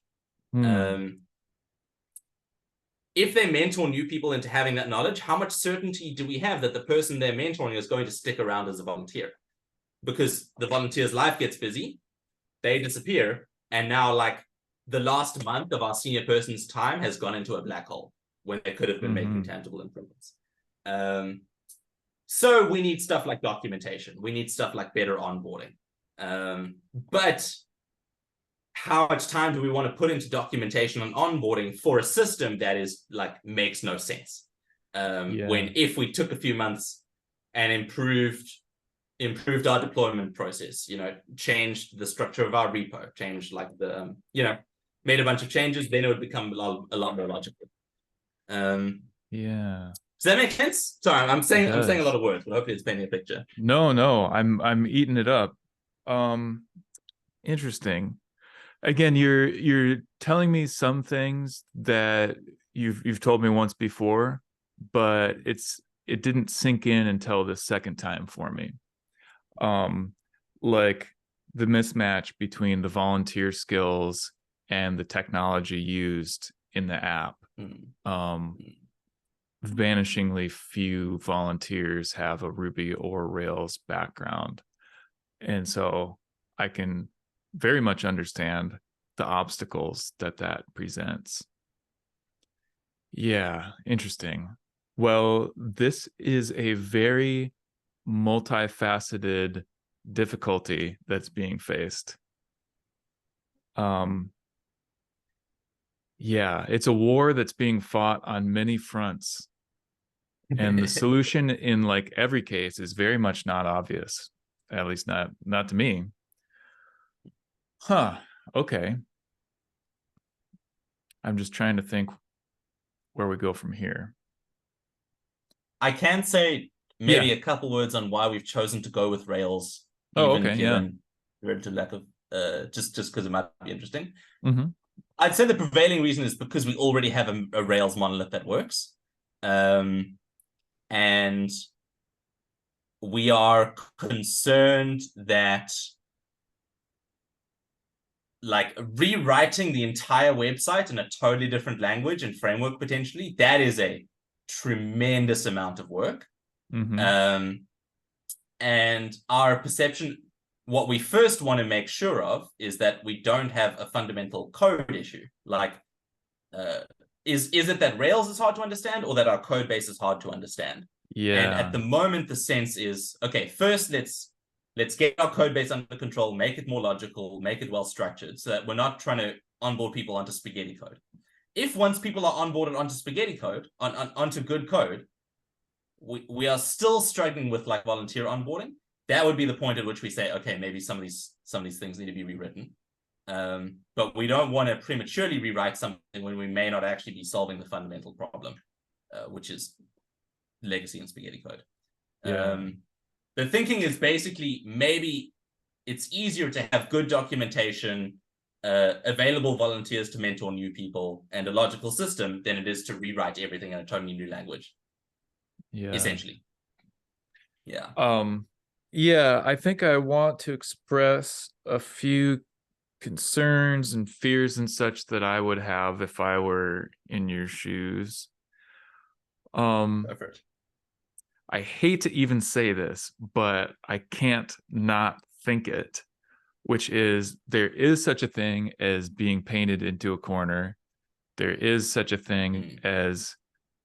[SPEAKER 2] If they mentor new people into having that knowledge, how much certainty do we have that the person they're mentoring is going to stick around as a volunteer? Because the volunteer's life gets busy, they disappear, and now like the last month of our senior person's time has gone into a black hole when they could have been making tangible improvements. So we need stuff like documentation. We need stuff like better onboarding. But how much time do we want to put into documentation and onboarding for a system that is like makes no sense? When if we took a few months and improved our deployment process, changed the structure of our repo, changed like the made a bunch of changes, then it would become a lot more logical. Does that make sense? Sorry, I'm saying a lot of words, but hopefully it's painting a picture.
[SPEAKER 1] No, I'm eating it up. Interesting. Again, you're telling me some things that you've told me once before, but it didn't sink in until the second time for me. Like the mismatch between the volunteer skills and the technology used in the app. Vanishingly few volunteers have a Ruby or Rails background. And so I can very much understand the obstacles that presents. Yeah, interesting. Well, this is a very multifaceted difficulty that's being faced. Yeah, it's a war that's being fought on many fronts. And the solution in like every case is very much not obvious, at least not to me. Okay. I'm just trying to think where we go from here.
[SPEAKER 2] I can say maybe a couple words on why we've chosen to go with Rails. Given relative lack of just because it might be interesting. I'd say the prevailing reason is because we already have a Rails monolith that works. And we are concerned that like rewriting the entire website in a totally different language and framework potentially, that is a tremendous amount of work. And our perception, what we first want to make sure of is that we don't have a fundamental code issue. Like, is it that Rails is hard to understand, or that our code base is hard to understand? And at the moment, the sense is, okay, first let's get our code base under control, make it more logical, make it well structured, so that we're not trying to onboard people onto spaghetti code. If once people are onboarded onto spaghetti code, onto good code, we are still struggling with like volunteer onboarding, that would be the point at which we say, okay, maybe some of these things need to be rewritten. But we don't want to prematurely rewrite something when we may not actually be solving the fundamental problem, which is legacy and spaghetti code. The thinking is basically maybe it's easier to have good documentation, available volunteers to mentor new people, and a logical system than it is to rewrite everything in a totally new language. Essentially.
[SPEAKER 1] I think I want to express a few concerns and fears and such that I would have if I were in your shoes.
[SPEAKER 2] Perfect.
[SPEAKER 1] I hate to even say this, but I can't not think it, which is there is such a thing as being painted into a corner. There is such a thing as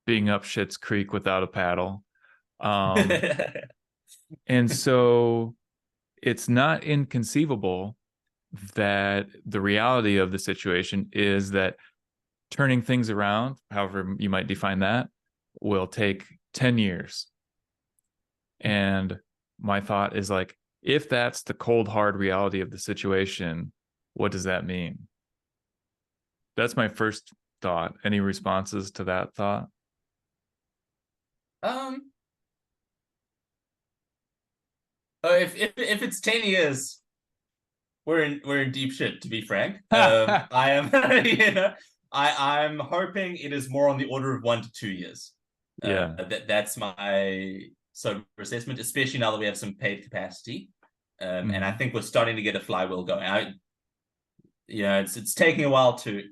[SPEAKER 1] being up Schitt's Creek without a paddle. And so it's not inconceivable that the reality of the situation is that turning things around, however you might define that, will take 10 years. And my thought is like, if that's the cold, hard reality of the situation, what does that mean? That's my first thought. Any responses to that thought?
[SPEAKER 2] Um, if it's 10 years, we're in deep shit, to be frank. I am I'm hoping it is more on the order of 1 to 2 years.
[SPEAKER 1] Yeah.
[SPEAKER 2] That's my sort of assessment, especially now that we have some paid capacity. And I think we're starting to get a flywheel going. It's taking a while to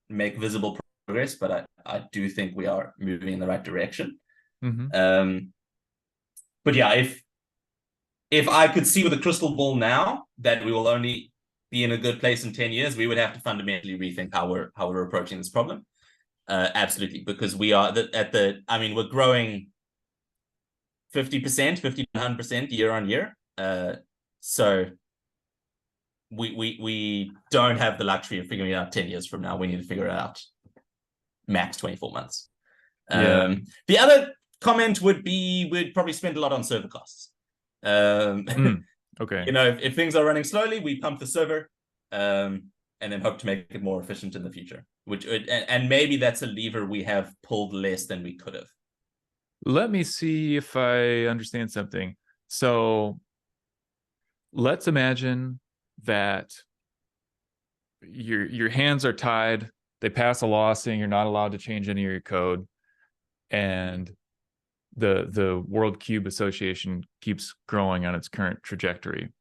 [SPEAKER 2] make visible progress, but I do think we are moving in the right direction. But yeah, if I could see with a crystal ball now that we will only be in a good place in 10 years, we would have to fundamentally rethink how we're approaching this problem. Absolutely, because we are we're growing 50%, 100% year on year. So we don't have the luxury of figuring it out 10 years from now. We need to figure it out max 24 months.
[SPEAKER 1] Yeah.
[SPEAKER 2] The other comment would be we'd probably spend a lot on server costs.
[SPEAKER 1] Okay.
[SPEAKER 2] If things are running slowly, we pump the server and then hope to make it more efficient in the future. And maybe that's a lever we have pulled less than we could have.
[SPEAKER 1] Let me see if I understand something. So let's imagine that your hands are tied. They pass a law saying you're not allowed to change any of your code, and the World Cube Association keeps growing on its current trajectory.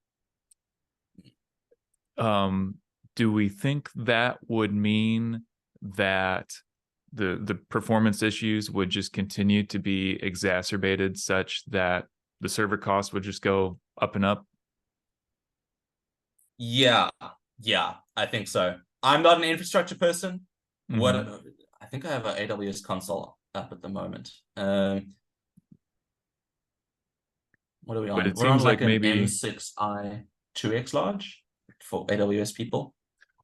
[SPEAKER 1] Do we think that would mean that the performance issues would just continue to be exacerbated such that the server costs would just go up and up?
[SPEAKER 2] Yeah, I think so. I'm not an infrastructure person. I think I have an AWS console up at the moment. What are we on?
[SPEAKER 1] But it
[SPEAKER 2] We're on
[SPEAKER 1] seems like
[SPEAKER 2] an
[SPEAKER 1] maybe
[SPEAKER 2] M6i 2X large for AWS people.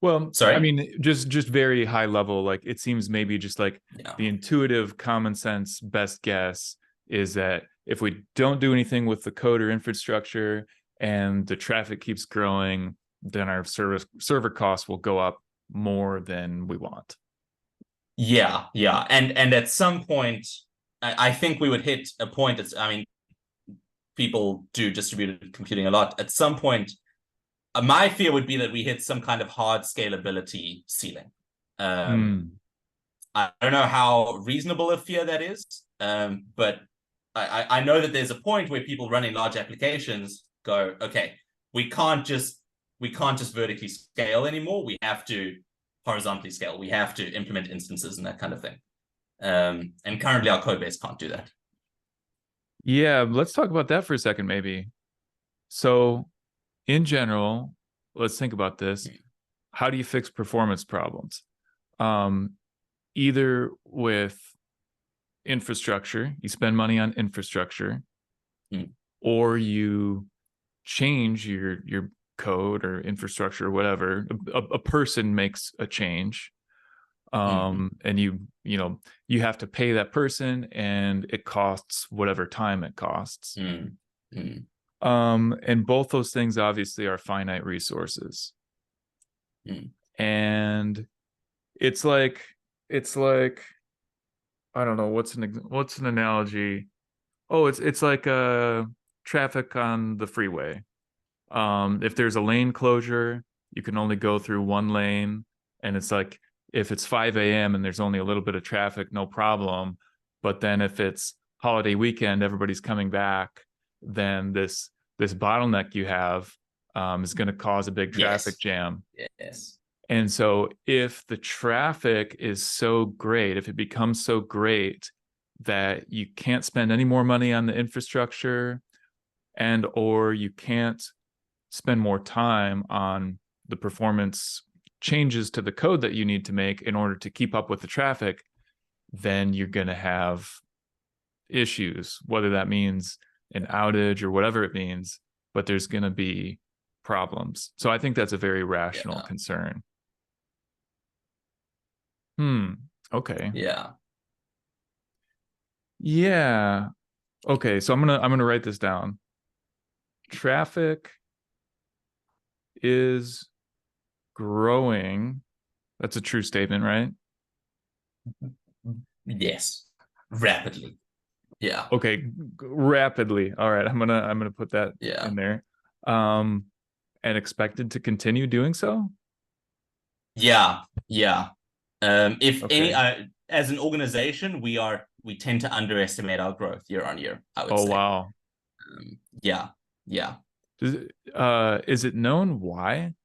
[SPEAKER 1] Well,
[SPEAKER 2] Sorry?
[SPEAKER 1] I mean, just very high level. Like it seems maybe just like the intuitive, common sense, best guess is that if we don't do anything with the code or infrastructure and the traffic keeps growing, then our server costs will go up more than we want.
[SPEAKER 2] Yeah. And at some point, I think we would hit a point that's, people do distributed computing a lot. At some point, my fear would be that we hit some kind of hard scalability ceiling. I don't know how reasonable a fear that is, but I know that there's a point where people running large applications go, okay, we can't just vertically scale anymore. We have to horizontally scale. We have to implement instances and that kind of thing. And currently our code base can't do that.
[SPEAKER 1] Yeah, let's talk about that for a second, maybe. So in general, let's think about this. How do you fix performance problems? Either with infrastructure, you spend money on infrastructure, or you change your code or infrastructure or whatever. A person makes a change, and you have to pay that person, and it costs whatever time it costs. And both those things obviously are finite resources. And it's like I don't know what's an analogy. Oh, it's like traffic on the freeway. If there's a lane closure, you can only go through one lane, and it's like if it's 5 a.m. and there's only a little bit of traffic, no problem. But then if it's holiday weekend, everybody's coming back, then this bottleneck you have is going to cause a big traffic jam.
[SPEAKER 2] Yes.
[SPEAKER 1] And so if the traffic is so great, if it becomes so great that you can't spend any more money on the infrastructure, and or you can't spend more time on the performance changes to the code that you need to make in order to keep up with the traffic, then you're going to have issues, whether that means an outage or whatever it means, but there's going to be problems. So I think that's a very rational concern. Okay. Yeah. Okay, so I'm gonna write this down. Traffic is growing. That's a true statement, right?
[SPEAKER 2] Yes, rapidly. Yeah,
[SPEAKER 1] Okay, rapidly. All right, I'm gonna put that
[SPEAKER 2] yeah,
[SPEAKER 1] in there. Um, and expected to continue doing so.
[SPEAKER 2] yeah, yeah. If any,
[SPEAKER 1] Okay.
[SPEAKER 2] as an organization, we tend to underestimate our growth year on year, I would
[SPEAKER 1] Oh
[SPEAKER 2] say.
[SPEAKER 1] wow.
[SPEAKER 2] Yeah, yeah.
[SPEAKER 1] Is it known why?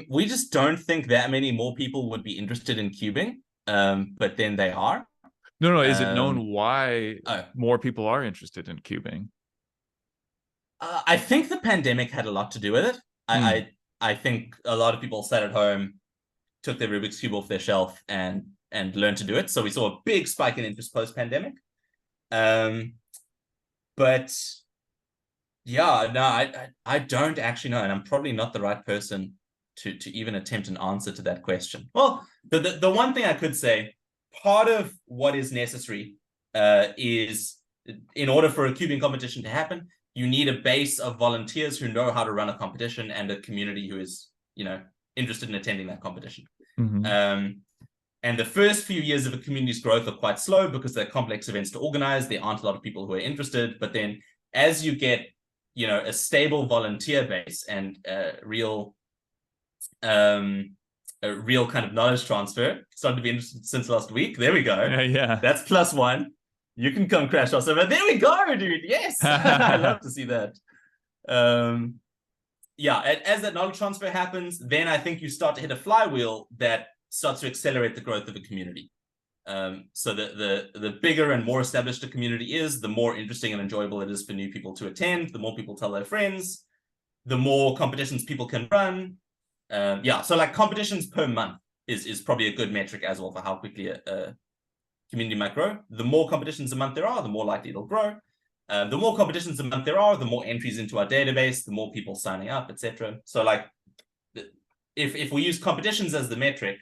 [SPEAKER 2] We just don't think that many more people would be interested in cubing. But then they are.
[SPEAKER 1] No, no. Is it
[SPEAKER 2] Um,
[SPEAKER 1] known why
[SPEAKER 2] oh,
[SPEAKER 1] more people are interested in cubing?
[SPEAKER 2] I think the pandemic had a lot to do with it.
[SPEAKER 1] Hmm.
[SPEAKER 2] I think a lot of people sat at home, took their Rubik's Cube off their shelf and learned to do it. So we saw a big spike in interest post pandemic. Um, but yeah, no, I don't actually know, and I'm probably not the right person to even attempt an answer to that question. Well, the one thing I could say, part of what is necessary is in order for a cubing competition to happen, you need a base of volunteers who know how to run a competition and a community who is, interested in attending that competition.
[SPEAKER 1] Hmm.
[SPEAKER 2] Um, and the first few years of a community's growth are quite slow because they're complex events to organize. There aren't a lot of people who are interested. But then as you get, a stable volunteer base and um, a real kind of knowledge transfer, started to be interested since last week. There we go.
[SPEAKER 1] Yeah, yeah.
[SPEAKER 2] That's +1. You can come crash our server. There we go, dude. Yes. I love to see that. Yeah, as that knowledge transfer happens, then I think you start to hit a flywheel that starts to accelerate the growth of a community. So the bigger and more established a community is, the more interesting and enjoyable it is for new people to attend. The more people tell their friends, the more competitions people can run. Yeah, so like competitions per month is probably a good metric as well for how quickly a community might grow. The more competitions a month there are, the more likely it'll grow. The more competitions a month there are, the more entries into our database, the more people signing up, etc. So like, if we use competitions as the metric,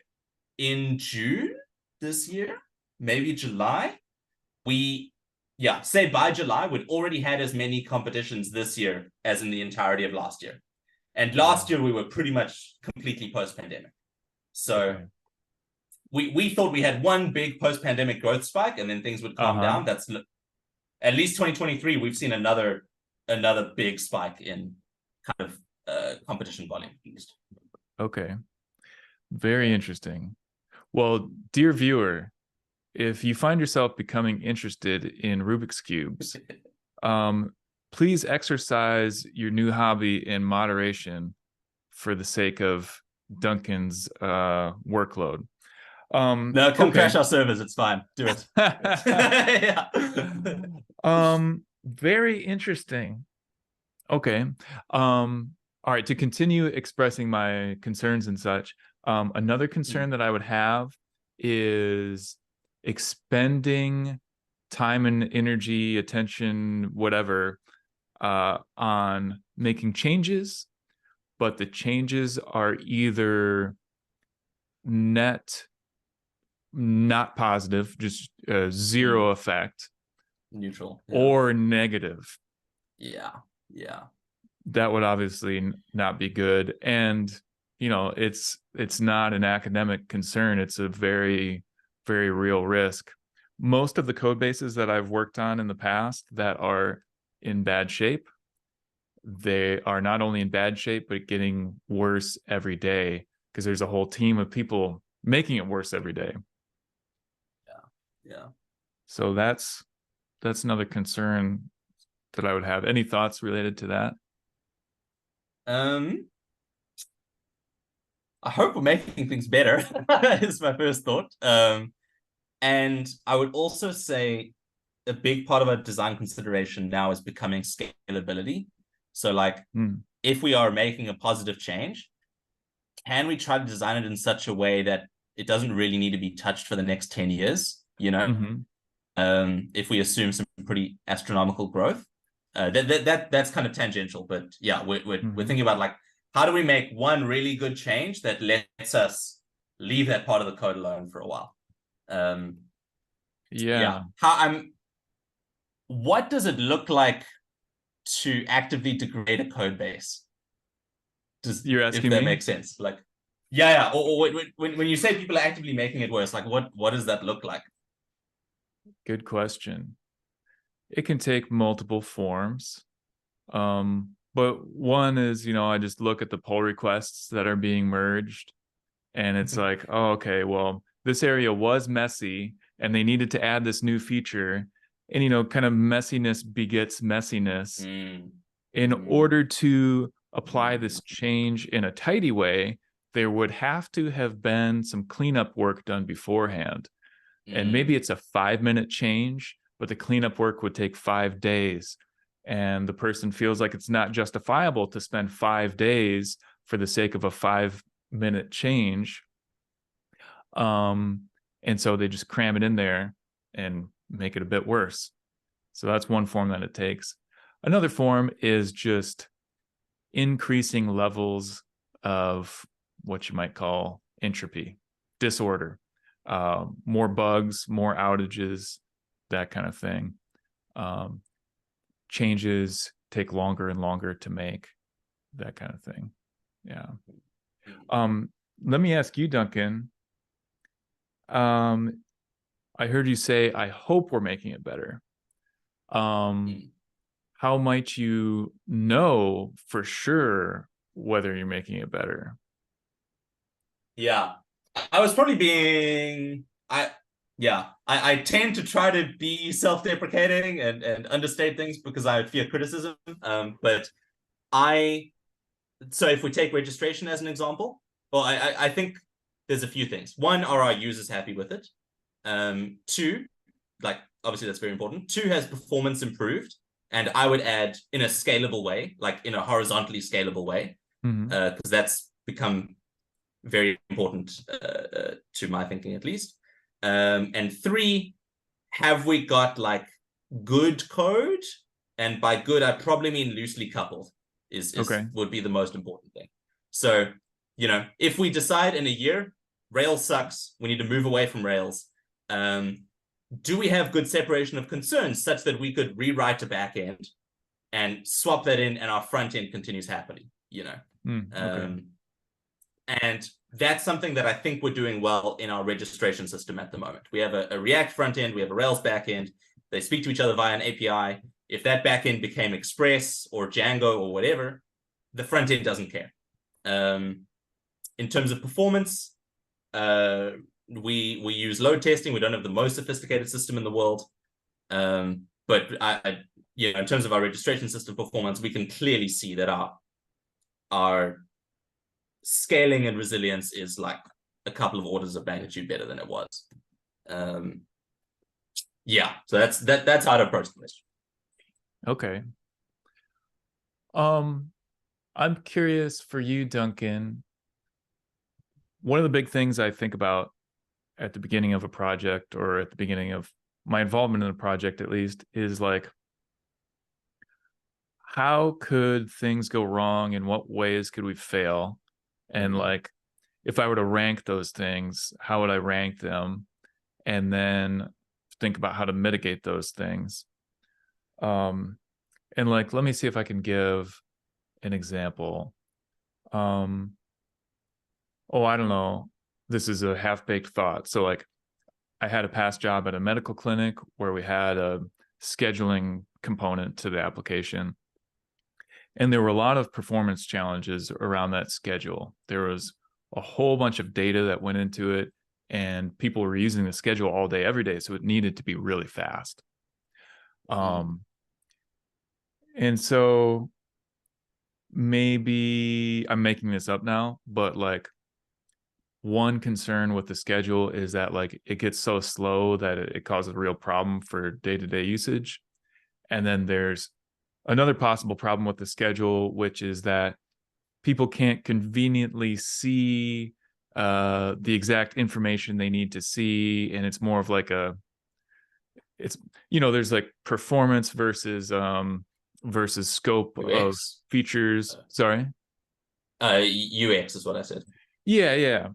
[SPEAKER 2] in June this year, maybe July, say by July, we'd already had as many competitions this year as in the entirety of last year. And last
[SPEAKER 1] Wow.
[SPEAKER 2] year we were pretty much completely post-pandemic. So
[SPEAKER 1] Okay.
[SPEAKER 2] we thought we had one big post-pandemic growth spike and then things would calm
[SPEAKER 1] Uh-huh.
[SPEAKER 2] down. That's at least 2023, we've seen another big spike in kind of competition volume.
[SPEAKER 1] Okay. Very
[SPEAKER 2] Yeah.
[SPEAKER 1] interesting. Well, dear viewer, if you find yourself becoming interested in Rubik's Cubes, um, please exercise your new hobby in moderation for the sake of Duncan's workload.
[SPEAKER 2] No, come
[SPEAKER 1] Okay.
[SPEAKER 2] crash our servers. It's fine. Do it. Yeah.
[SPEAKER 1] Very interesting. Okay. All right, to continue expressing my concerns and such, another concern that I would have is expending time and energy, attention, whatever, on making changes, but the changes are either net not positive, just zero effect,
[SPEAKER 2] Neutral. Yeah.
[SPEAKER 1] or negative.
[SPEAKER 2] Yeah. Yeah.
[SPEAKER 1] That would obviously not be good. And it's not an academic concern. It's a very, very real risk. Most of the code bases that I've worked on in the past that are in bad shape, they are not only in bad shape, but getting worse every day because there's a whole team of people making it worse every day.
[SPEAKER 2] Yeah.
[SPEAKER 1] So that's another concern that I would have. Any thoughts related to that?
[SPEAKER 2] I hope we're making things better. Is my first thought. And I would also say a big part of our design consideration now is becoming scalability. So like, if we are making a positive change, can we try to design it in such a way that it doesn't really need to be touched for the next 10 years? If we assume some pretty astronomical growth, that's kind of tangential, but yeah, we're thinking about like, how do we make one really good change that lets us leave that part of the code alone for a while?
[SPEAKER 1] Yeah.
[SPEAKER 2] What does it look like to actively degrade a code base? Just
[SPEAKER 1] You're
[SPEAKER 2] if
[SPEAKER 1] asking
[SPEAKER 2] that
[SPEAKER 1] me?
[SPEAKER 2] makes sense. Like, yeah. Or when you say people are actively making it worse, like what does that look like?
[SPEAKER 1] Good question. It can take multiple forms. But one is, I just look at the pull requests that are being merged, and it's like, oh, okay, well, this area was messy and they needed to add this new feature. And, kind of messiness begets messiness.
[SPEAKER 2] Mm,
[SPEAKER 1] In
[SPEAKER 2] mm,
[SPEAKER 1] order to apply this change in a tidy way, there would have to have been some cleanup work done beforehand. And maybe
[SPEAKER 2] mm,
[SPEAKER 1] it's a 5-minute change, but the cleanup work would take 5 days. And the person feels like it's not justifiable to spend 5 days for the sake of a 5-minute change. And so they just cram it in there and make it a bit worse. So that's one form that it takes. Another form is just increasing levels of what you might call entropy, disorder, more bugs, more outages, that kind of thing. Changes take longer and longer to make, that kind of thing. Yeah. Let me ask you, Duncan. Um, I heard you say, I hope we're making it better.
[SPEAKER 2] mm.
[SPEAKER 1] How might you know for sure whether you're making it better?
[SPEAKER 2] Yeah. I was probably being I yeah. I tend to try to be self-deprecating and understate things because I fear criticism. But I so if we take registration as an example, well, I think there's a few things. One, are our users happy with it? Two, like obviously that's very important. Two, has performance improved? And I would add in a scalable way, like in a horizontally scalable way,
[SPEAKER 1] Mm-hmm.
[SPEAKER 2] because that's become very important to my thinking at least. And three, have we got like good code? And by good, I probably mean loosely coupled is
[SPEAKER 1] Okay.
[SPEAKER 2] would be the most important thing. So, if we decide in a year, Rails sucks, we need to move away from Rails. Do we have good separation of concerns such that we could rewrite a backend and swap that in and our front end continues happily,
[SPEAKER 1] Okay.
[SPEAKER 2] And that's something that I think we're doing well in our registration system at the moment. We have a React front end, we have a Rails backend. They speak to each other via an API. If that backend became Express or Django or whatever, the front end doesn't care. In terms of performance, we use load testing. We don't have the most sophisticated system in the world, but in terms of our registration system performance, we can clearly see that our scaling and resilience is like a couple of orders of magnitude better than it was. So that's how to approach the question.
[SPEAKER 1] Okay. I'm curious for you, Duncan. One of the big things I think about at the beginning of a project, or at the beginning of my involvement in a project at least, is like, how could things go wrong? In what ways could we fail? And like, if I were to rank those things, how would I rank them? And then think about how to mitigate those things. And like, let me see if I can give an example. I don't know. This is a half-baked thought. So like, I had a past job at a medical clinic where we had a scheduling component to the application. And there were a lot of performance challenges around that schedule. There was a whole bunch of data that went into it, and people were using the schedule all day, every day. So it needed to be really fast. And so maybe I'm making this up now, but like, one concern with the schedule is that like it gets so slow that it causes a real problem for day-to-day usage. And then there's another possible problem with the schedule, which is that people can't conveniently see the exact information they need to see. And it's more of like there's like performance versus scope of
[SPEAKER 2] UX,
[SPEAKER 1] features. Sorry.
[SPEAKER 2] UX is what I said.
[SPEAKER 1] Yeah.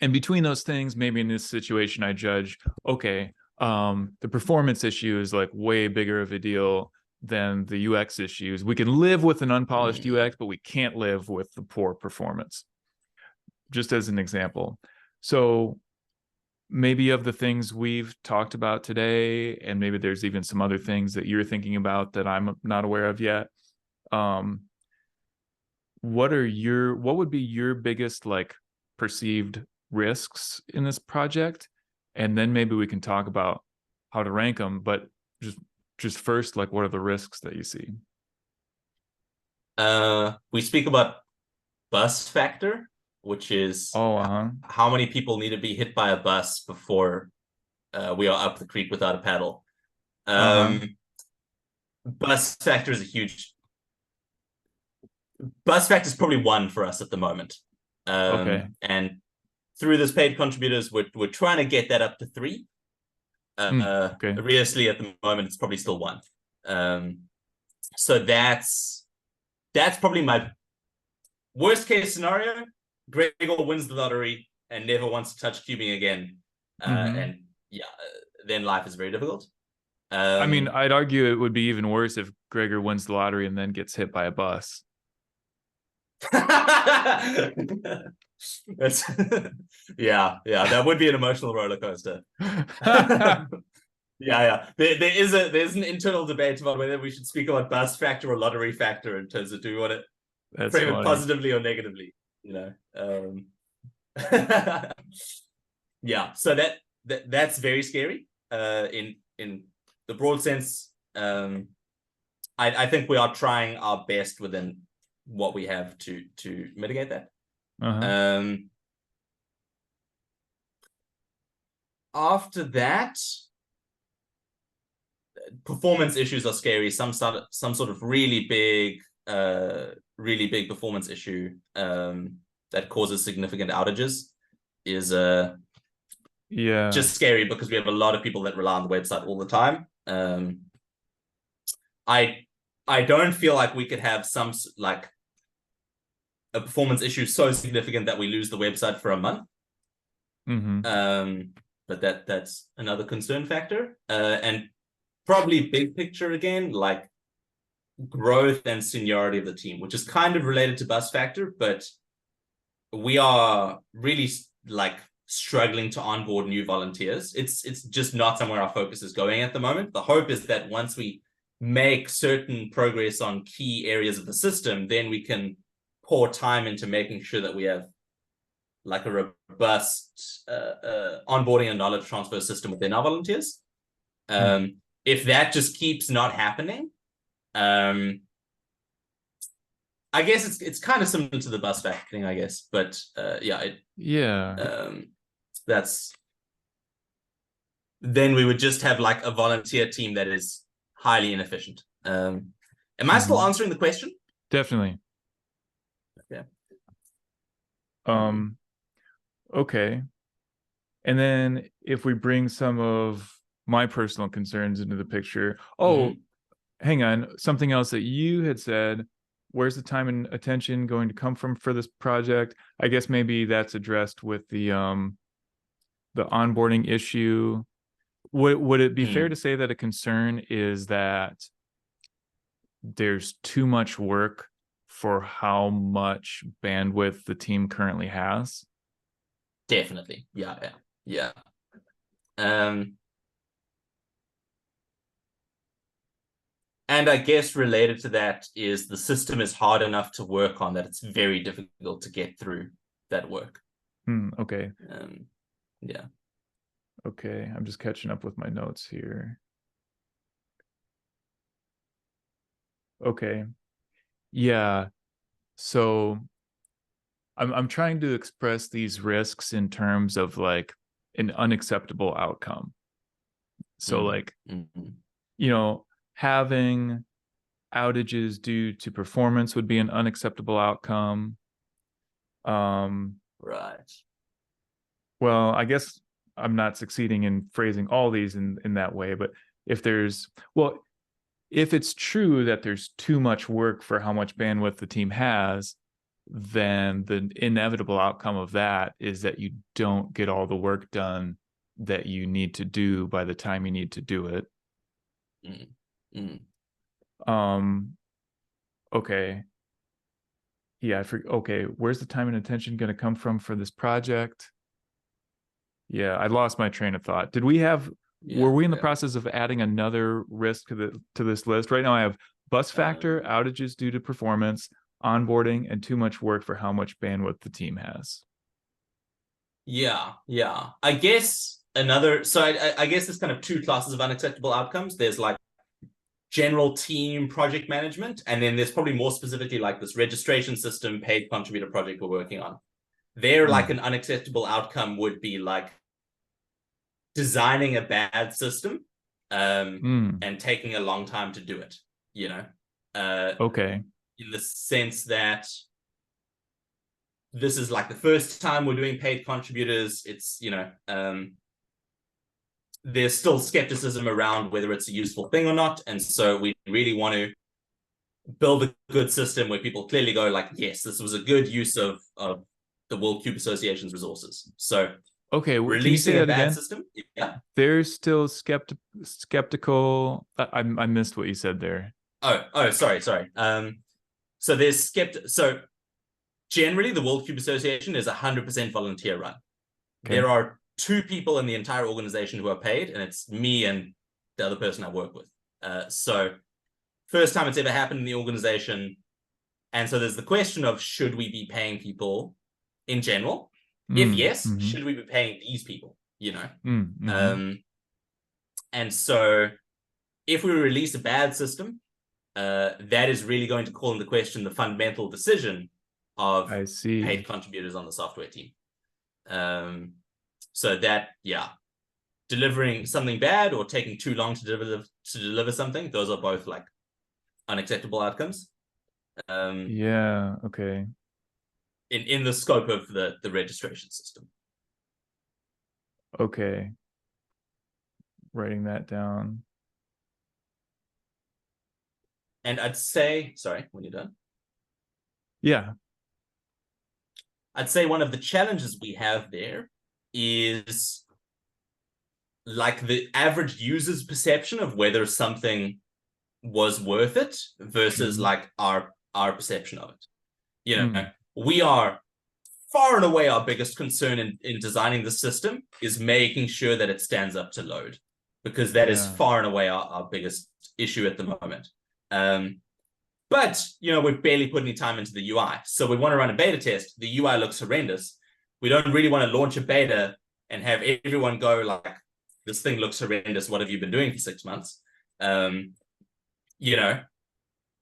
[SPEAKER 1] And between those things, maybe in this situation, I judge, okay, the performance issue is like way bigger of a deal than the UX issues. We can live with an unpolished
[SPEAKER 2] Mm.
[SPEAKER 1] UX, but we can't live with the poor performance. Just as an example. So maybe of the things we've talked about today, and maybe there's even some other things that you're thinking about that I'm not aware of yet. What would be your biggest like perceived risks in this project? And then maybe we can talk about how to rank them, but just first, like, what are the risks that you see?
[SPEAKER 2] We speak about bus factor, which is
[SPEAKER 1] Oh, uh-huh.
[SPEAKER 2] how many people need to be hit by a bus before we are up the creek without a paddle.
[SPEAKER 1] Uh-huh.
[SPEAKER 2] Bus factor is a huge. Bus factor is probably 1 for us at the moment.
[SPEAKER 1] Okay.
[SPEAKER 2] And through this paid contributors, we're trying to get that up to 3.
[SPEAKER 1] Okay.
[SPEAKER 2] Realistically, at the moment, it's probably still 1. So that's probably my worst case scenario. Gregor wins the lottery and never wants to touch cubing again. And yeah, then life is very difficult.
[SPEAKER 1] I mean, I'd argue it would be even worse if Gregor wins the lottery and then gets hit by a bus.
[SPEAKER 2] That's yeah, that would be an emotional roller coaster. Yeah. There's an internal debate about whether we should speak about bus factor or lottery factor in terms of do we want to frame it positively or negatively, Yeah, so that's very scary. In the broad sense, I think we are trying our best within what we have to mitigate that. After that, performance issues are scary. Some sort of really big performance issue that causes significant outages is just scary because we have a lot of people that rely on the website all the time. I don't feel like we could have some like a performance issue so significant that we lose the website for a month. But that's another concern factor. And probably big picture again, like growth and seniority of the team, which is kind of related to bus factor, but we are really like struggling to onboard new volunteers. It's just not somewhere our focus is going at the moment. The hope is that once we make certain progress on key areas of the system, then we can pour time into making sure that we have like a robust onboarding and knowledge transfer system within our volunteers. If that just keeps not happening, I guess it's kind of similar to the bus back thing, I guess. But that's then we would just have like a volunteer team that is highly inefficient. Am I still answering the question?
[SPEAKER 1] Definitely.
[SPEAKER 2] Yeah.
[SPEAKER 1] Okay. And then if we bring some of my personal concerns into the picture, hang on, something else that you had said, where's the time and attention going to come from for this project? I guess maybe that's addressed with the onboarding issue. Would it be fair to say that a concern is that there's too much work for how much bandwidth the team currently has?
[SPEAKER 2] Definitely. Yeah. And I guess related to that is the system is hard enough to work on that it's very difficult to get through that work.
[SPEAKER 1] Okay.
[SPEAKER 2] Yeah.
[SPEAKER 1] Okay, I'm just catching up with my notes here. Okay. Yeah. So I'm trying to express these risks in terms of like an unacceptable outcome. So like, having outages due to performance would be an unacceptable outcome.
[SPEAKER 2] Right.
[SPEAKER 1] Well, I guess I'm not succeeding in phrasing all these in that way, but if it's true that there's too much work for how much bandwidth the team has, then the inevitable outcome of that is that you don't get all the work done that you need to do by the time you need to do it. Okay. Yeah, okay, where's the time and attention going to come from for this project? Yeah, I lost my train of thought. Were
[SPEAKER 2] Yeah,
[SPEAKER 1] we in the
[SPEAKER 2] yeah.
[SPEAKER 1] process of adding another risk to this list? Right now I have bus factor,
[SPEAKER 2] Um,
[SPEAKER 1] outages due to performance, onboarding, and too much work for how much bandwidth the team has.
[SPEAKER 2] yeah, yeah. I guess another. So I guess there's kind of two classes of unacceptable outcomes. There's like general team project management, and then there's probably more specifically like this registration system paid contributor project we're working on. There, like
[SPEAKER 1] Mm.
[SPEAKER 2] an unacceptable outcome would be like designing a bad system,
[SPEAKER 1] Mm.
[SPEAKER 2] and taking a long time to do it. You know, uh,
[SPEAKER 1] Okay.
[SPEAKER 2] in the sense that this is like the first time we're doing paid contributors. It's there's still skepticism around whether it's a useful thing or not, and so we really want to build a good system where people clearly go like, yes, this was a good use of the World Cube Association's resources. So
[SPEAKER 1] Okay, can you say
[SPEAKER 2] releasing a
[SPEAKER 1] that
[SPEAKER 2] bad
[SPEAKER 1] again?
[SPEAKER 2] system, yeah.
[SPEAKER 1] There's still skeptical. I missed what you said there.
[SPEAKER 2] Sorry. So there's So generally, the World Cube Association is 100% volunteer run.
[SPEAKER 1] Okay.
[SPEAKER 2] There are two people in the entire organization who are paid, and it's me and the other person I work with. So first time it's ever happened in the organization. And so there's the question of, should we be paying people in general? If
[SPEAKER 1] Mm.
[SPEAKER 2] yes,
[SPEAKER 1] Mm-hmm.
[SPEAKER 2] should we be paying these people?
[SPEAKER 1] Mm. Mm-hmm.
[SPEAKER 2] Um, and so if we release a bad system, that is really going to call into question the fundamental decision of
[SPEAKER 1] I see.
[SPEAKER 2] paid contributors on the software team. So that, yeah, delivering something bad or taking too long to deliver something, those are both like unacceptable outcomes.
[SPEAKER 1] Yeah. Okay.
[SPEAKER 2] In the scope of the registration system.
[SPEAKER 1] Okay. Writing that down.
[SPEAKER 2] And I'd say, sorry, when you're done,
[SPEAKER 1] Yeah.
[SPEAKER 2] I'd say one of the challenges we have there is like the average user's perception of whether something was worth it versus
[SPEAKER 1] Mm-hmm.
[SPEAKER 2] like our perception of it.
[SPEAKER 1] Mm.
[SPEAKER 2] We are far and away our biggest concern in designing the system is making sure that it stands up to load, because that is
[SPEAKER 1] Yeah.
[SPEAKER 2] far and away our biggest issue at the moment. But we've barely put any time into the UI. So we want to run a beta test. The UI looks horrendous. We don't really want to launch a beta and have everyone go like, this thing looks horrendous. What have you been doing for 6 months?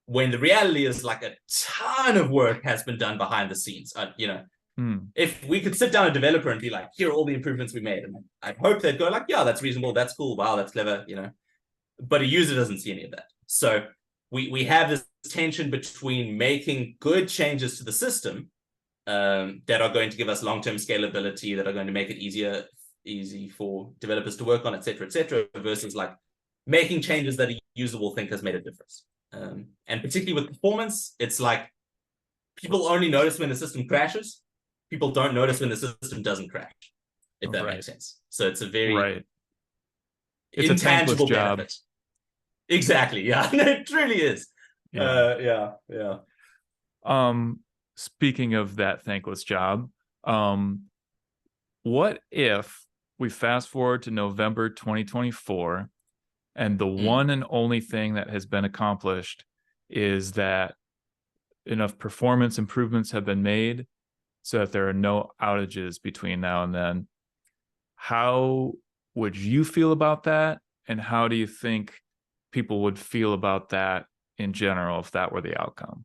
[SPEAKER 2] When the reality is like a ton of work has been done behind the scenes.
[SPEAKER 1] Mm.
[SPEAKER 2] If we could sit down a developer and be like, here are all the improvements we made, and I hope they'd go like, yeah, that's reasonable, that's cool, wow, that's clever, But a user doesn't see any of that. So we have this tension between making good changes to the system that are going to give us long-term scalability, that are going to make it easy for developers to work on, et cetera, versus like making changes that a user will think has made a difference. And particularly with performance, it's like people only notice when the system crashes. People don't notice when the system doesn't crash, if that
[SPEAKER 1] Right.
[SPEAKER 2] makes sense. So it's a very
[SPEAKER 1] Right. It's a thankless
[SPEAKER 2] intangible
[SPEAKER 1] job.
[SPEAKER 2] benefit. Exactly. Yeah, it truly is.
[SPEAKER 1] Yeah.
[SPEAKER 2] Yeah.
[SPEAKER 1] Speaking of that thankless job, um, what if we fast forward to November 2024 and the one and only thing that has been accomplished is that enough performance improvements have been made so that there are no outages between now and then? How would you feel about that? And how do you think people would feel about that in general if that were the outcome?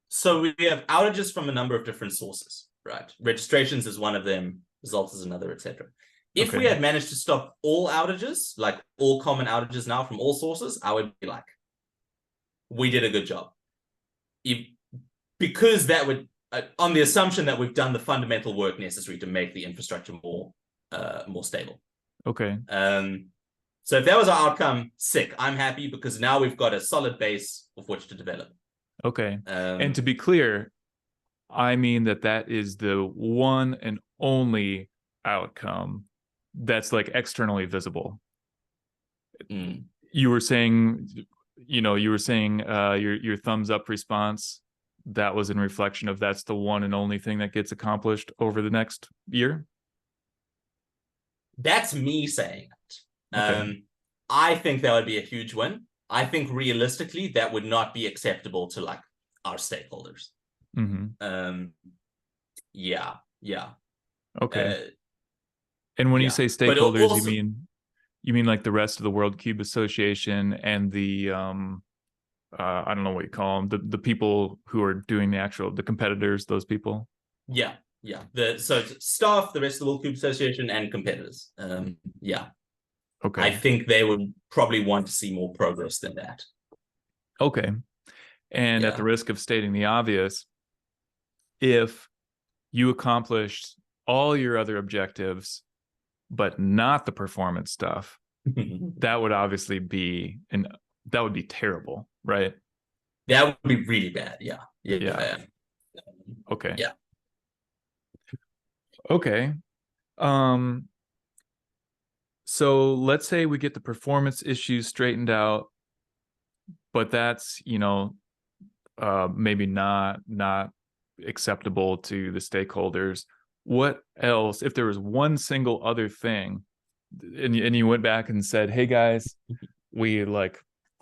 [SPEAKER 2] So we have outages from a number of different sources, right? Registrations is one of them, results is another, etc. If we
[SPEAKER 1] Okay.
[SPEAKER 2] had managed to stop all outages, like all common outages now from all sources, I would be like, we did a good job. Because that would, on the assumption that we've done the fundamental work necessary to make the infrastructure more stable.
[SPEAKER 1] Okay.
[SPEAKER 2] So if that was our outcome, sick. I'm happy because now we've got a solid base of which to develop.
[SPEAKER 1] Okay. And to be clear, I mean that is the one and only outcome that's like externally visible. you were saying, your thumbs up response, that was in reflection of that's the one and only thing that gets accomplished over the next year.
[SPEAKER 2] That's me saying it.
[SPEAKER 1] Okay.
[SPEAKER 2] I think that would be a huge win. I think realistically that would not be acceptable to like our stakeholders.
[SPEAKER 1] Mm-hmm.
[SPEAKER 2] Yeah.
[SPEAKER 1] Okay. And when you
[SPEAKER 2] Yeah.
[SPEAKER 1] say
[SPEAKER 2] But
[SPEAKER 1] stakeholders,
[SPEAKER 2] also,
[SPEAKER 1] you mean like the rest of the World Cube Association and the I don't know what you call them, the people who are doing the competitors, those people.
[SPEAKER 2] yeah. So staff, the rest of the World Cube Association, and competitors. Yeah. I
[SPEAKER 1] Okay.
[SPEAKER 2] think they would probably want to see more progress than that.
[SPEAKER 1] Okay. And at the
[SPEAKER 2] Yeah.
[SPEAKER 1] risk of stating the obvious, if you accomplished all your other objectives, but not the performance stuff, that would obviously be that would be terrible, right?
[SPEAKER 2] That would be really bad. Yeah.
[SPEAKER 1] Yeah. Okay.
[SPEAKER 2] Yeah.
[SPEAKER 1] Okay. So let's say we get the performance issues straightened out, but that's, maybe not acceptable to the stakeholders. What else, if there was one single other thing, and you went back and said, hey guys, we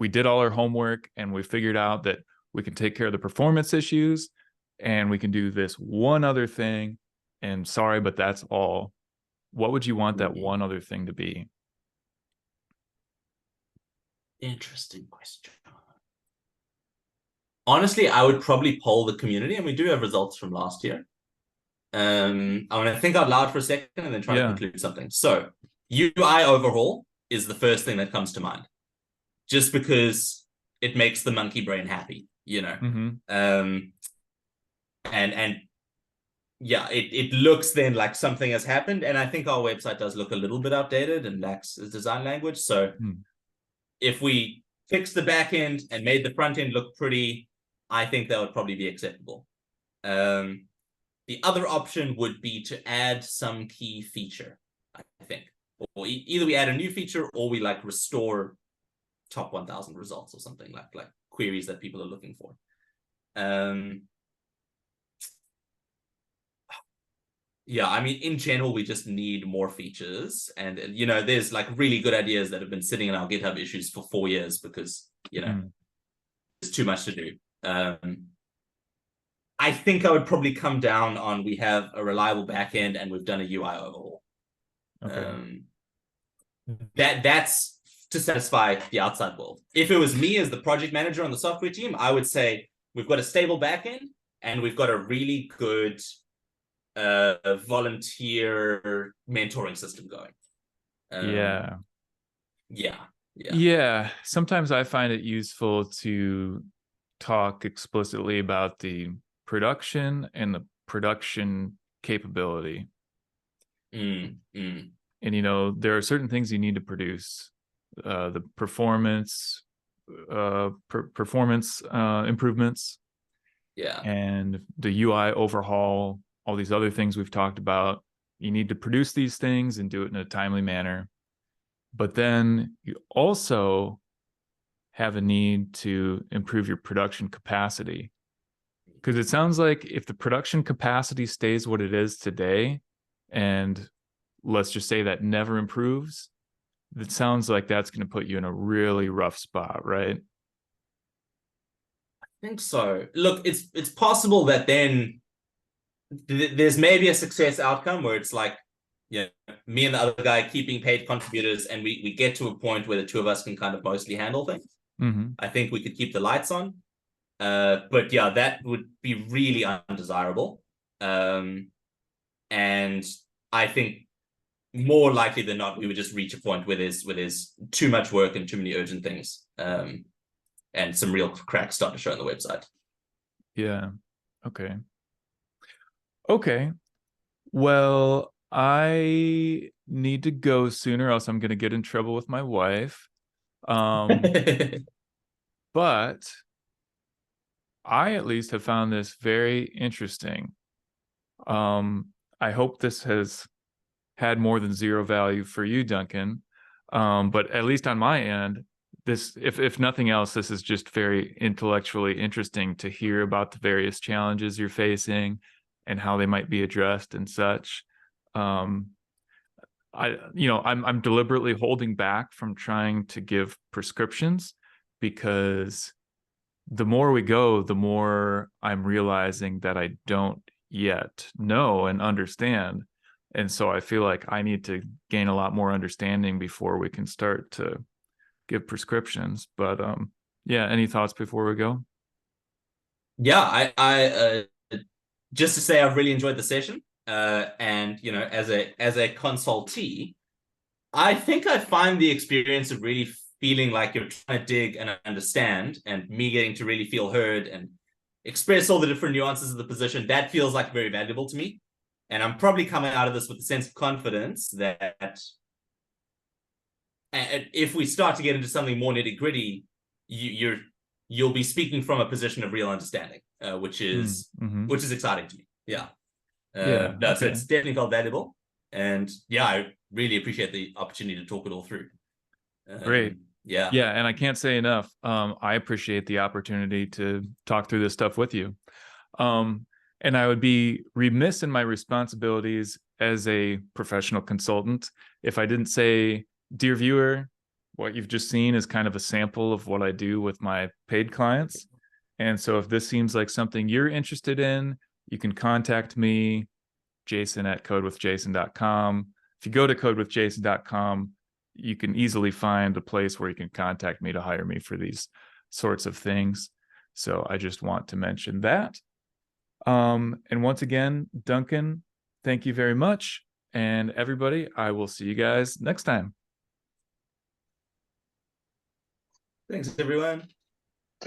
[SPEAKER 1] did all our homework and we figured out that we can take care of the performance issues and we can do this one other thing, and sorry, but that's all. What would you want that one other thing to be?
[SPEAKER 2] Interesting question. Honestly, I would probably poll the community, and we do have results from last year. I'm going to think out loud for a second and then try to conclude something. So, UI overhaul is the first thing that comes to mind, just because it makes the monkey brain happy, and yeah, it looks then like something has happened, and I think our website does look a little bit outdated and lacks design language. So if we fixed the back end and made the front end look pretty, I think that would probably be acceptable. The other option would be to add some key feature, I think. Or either we add a new feature or we like restore top 1,000 results or something, like queries that people are looking for. Yeah, I mean, in general, we just need more features. And, there's like really good ideas that have been sitting in our GitHub issues for 4 years because, there's too much to do. I think I would probably come down on we have a reliable backend and we've done a UI overhaul.
[SPEAKER 1] Okay.
[SPEAKER 2] That's to satisfy the outside world. If it was me as the project manager on the software team, I would say we've got a stable backend and we've got a really good volunteer mentoring system going.
[SPEAKER 1] Yeah. Sometimes I find it useful to talk explicitly about the production and the production capability. And there are certain things you need to produce, the performance improvements, and the UI overhaul, all these other things we've talked about. You need to produce these things and do it in a timely manner, but then you also have a need to improve your production capacity, because it sounds like if the production capacity stays what it is today, and let's just say that never improves, it sounds like that's going to put you in a really rough spot, right?
[SPEAKER 2] I think so. Look, it's possible that then there's maybe a success outcome where it's like, me and the other guy keeping paid contributors, and we get to a point where the two of us can kind of mostly handle things. I think we could keep the lights on. But yeah, that would be really undesirable. And I think more likely than not, we would just reach a point where there's too much work and too many urgent things. And some real cracks start to show on the website.
[SPEAKER 1] Yeah. Okay. Well, I need to go sooner, else I'm going to get in trouble with my wife. But I at least have found this very interesting. I hope this has had more than zero value for you, Duncan. But at least on my end, this, if nothing else, this is just very intellectually interesting to hear about the various challenges you're facing and how they might be addressed and such. I'm deliberately holding back from trying to give prescriptions, because the more we go, the more I'm realizing that I don't yet know and understand. And so I feel like I need to gain a lot more understanding before we can start to give prescriptions. But yeah, any thoughts before we go?
[SPEAKER 2] Yeah, just to say I've really enjoyed the session. And as a consultee, I think I find the experience of really feeling like you're trying to dig and understand, and me getting to really feel heard and express all the different nuances of the position, that feels like very valuable to me. And I'm probably coming out of this with a sense of confidence that if we start to get into something more nitty gritty, you'll be speaking from a position of real understanding, which is exciting to me. Yeah.
[SPEAKER 1] Yeah.
[SPEAKER 2] No, so
[SPEAKER 1] Okay.
[SPEAKER 2] it's definitely felt valuable, and yeah, I really appreciate the opportunity to talk it all through.
[SPEAKER 1] Great.
[SPEAKER 2] Yeah.
[SPEAKER 1] Yeah, and I can't say enough. I appreciate the opportunity to talk through this stuff with you. And I would be remiss in my responsibilities as a professional consultant if I didn't say, dear viewer, what you've just seen is kind of a sample of what I do with my paid clients. And so if this seems like something you're interested in, you can contact me, Jason at codewithjason.com. If you go to codewithjason.com, you can easily find a place where you can contact me to hire me for these sorts of things. So I just want to mention that. And once again, Duncan, thank you very much. And everybody, I will see you guys next time.
[SPEAKER 2] Thanks, everyone.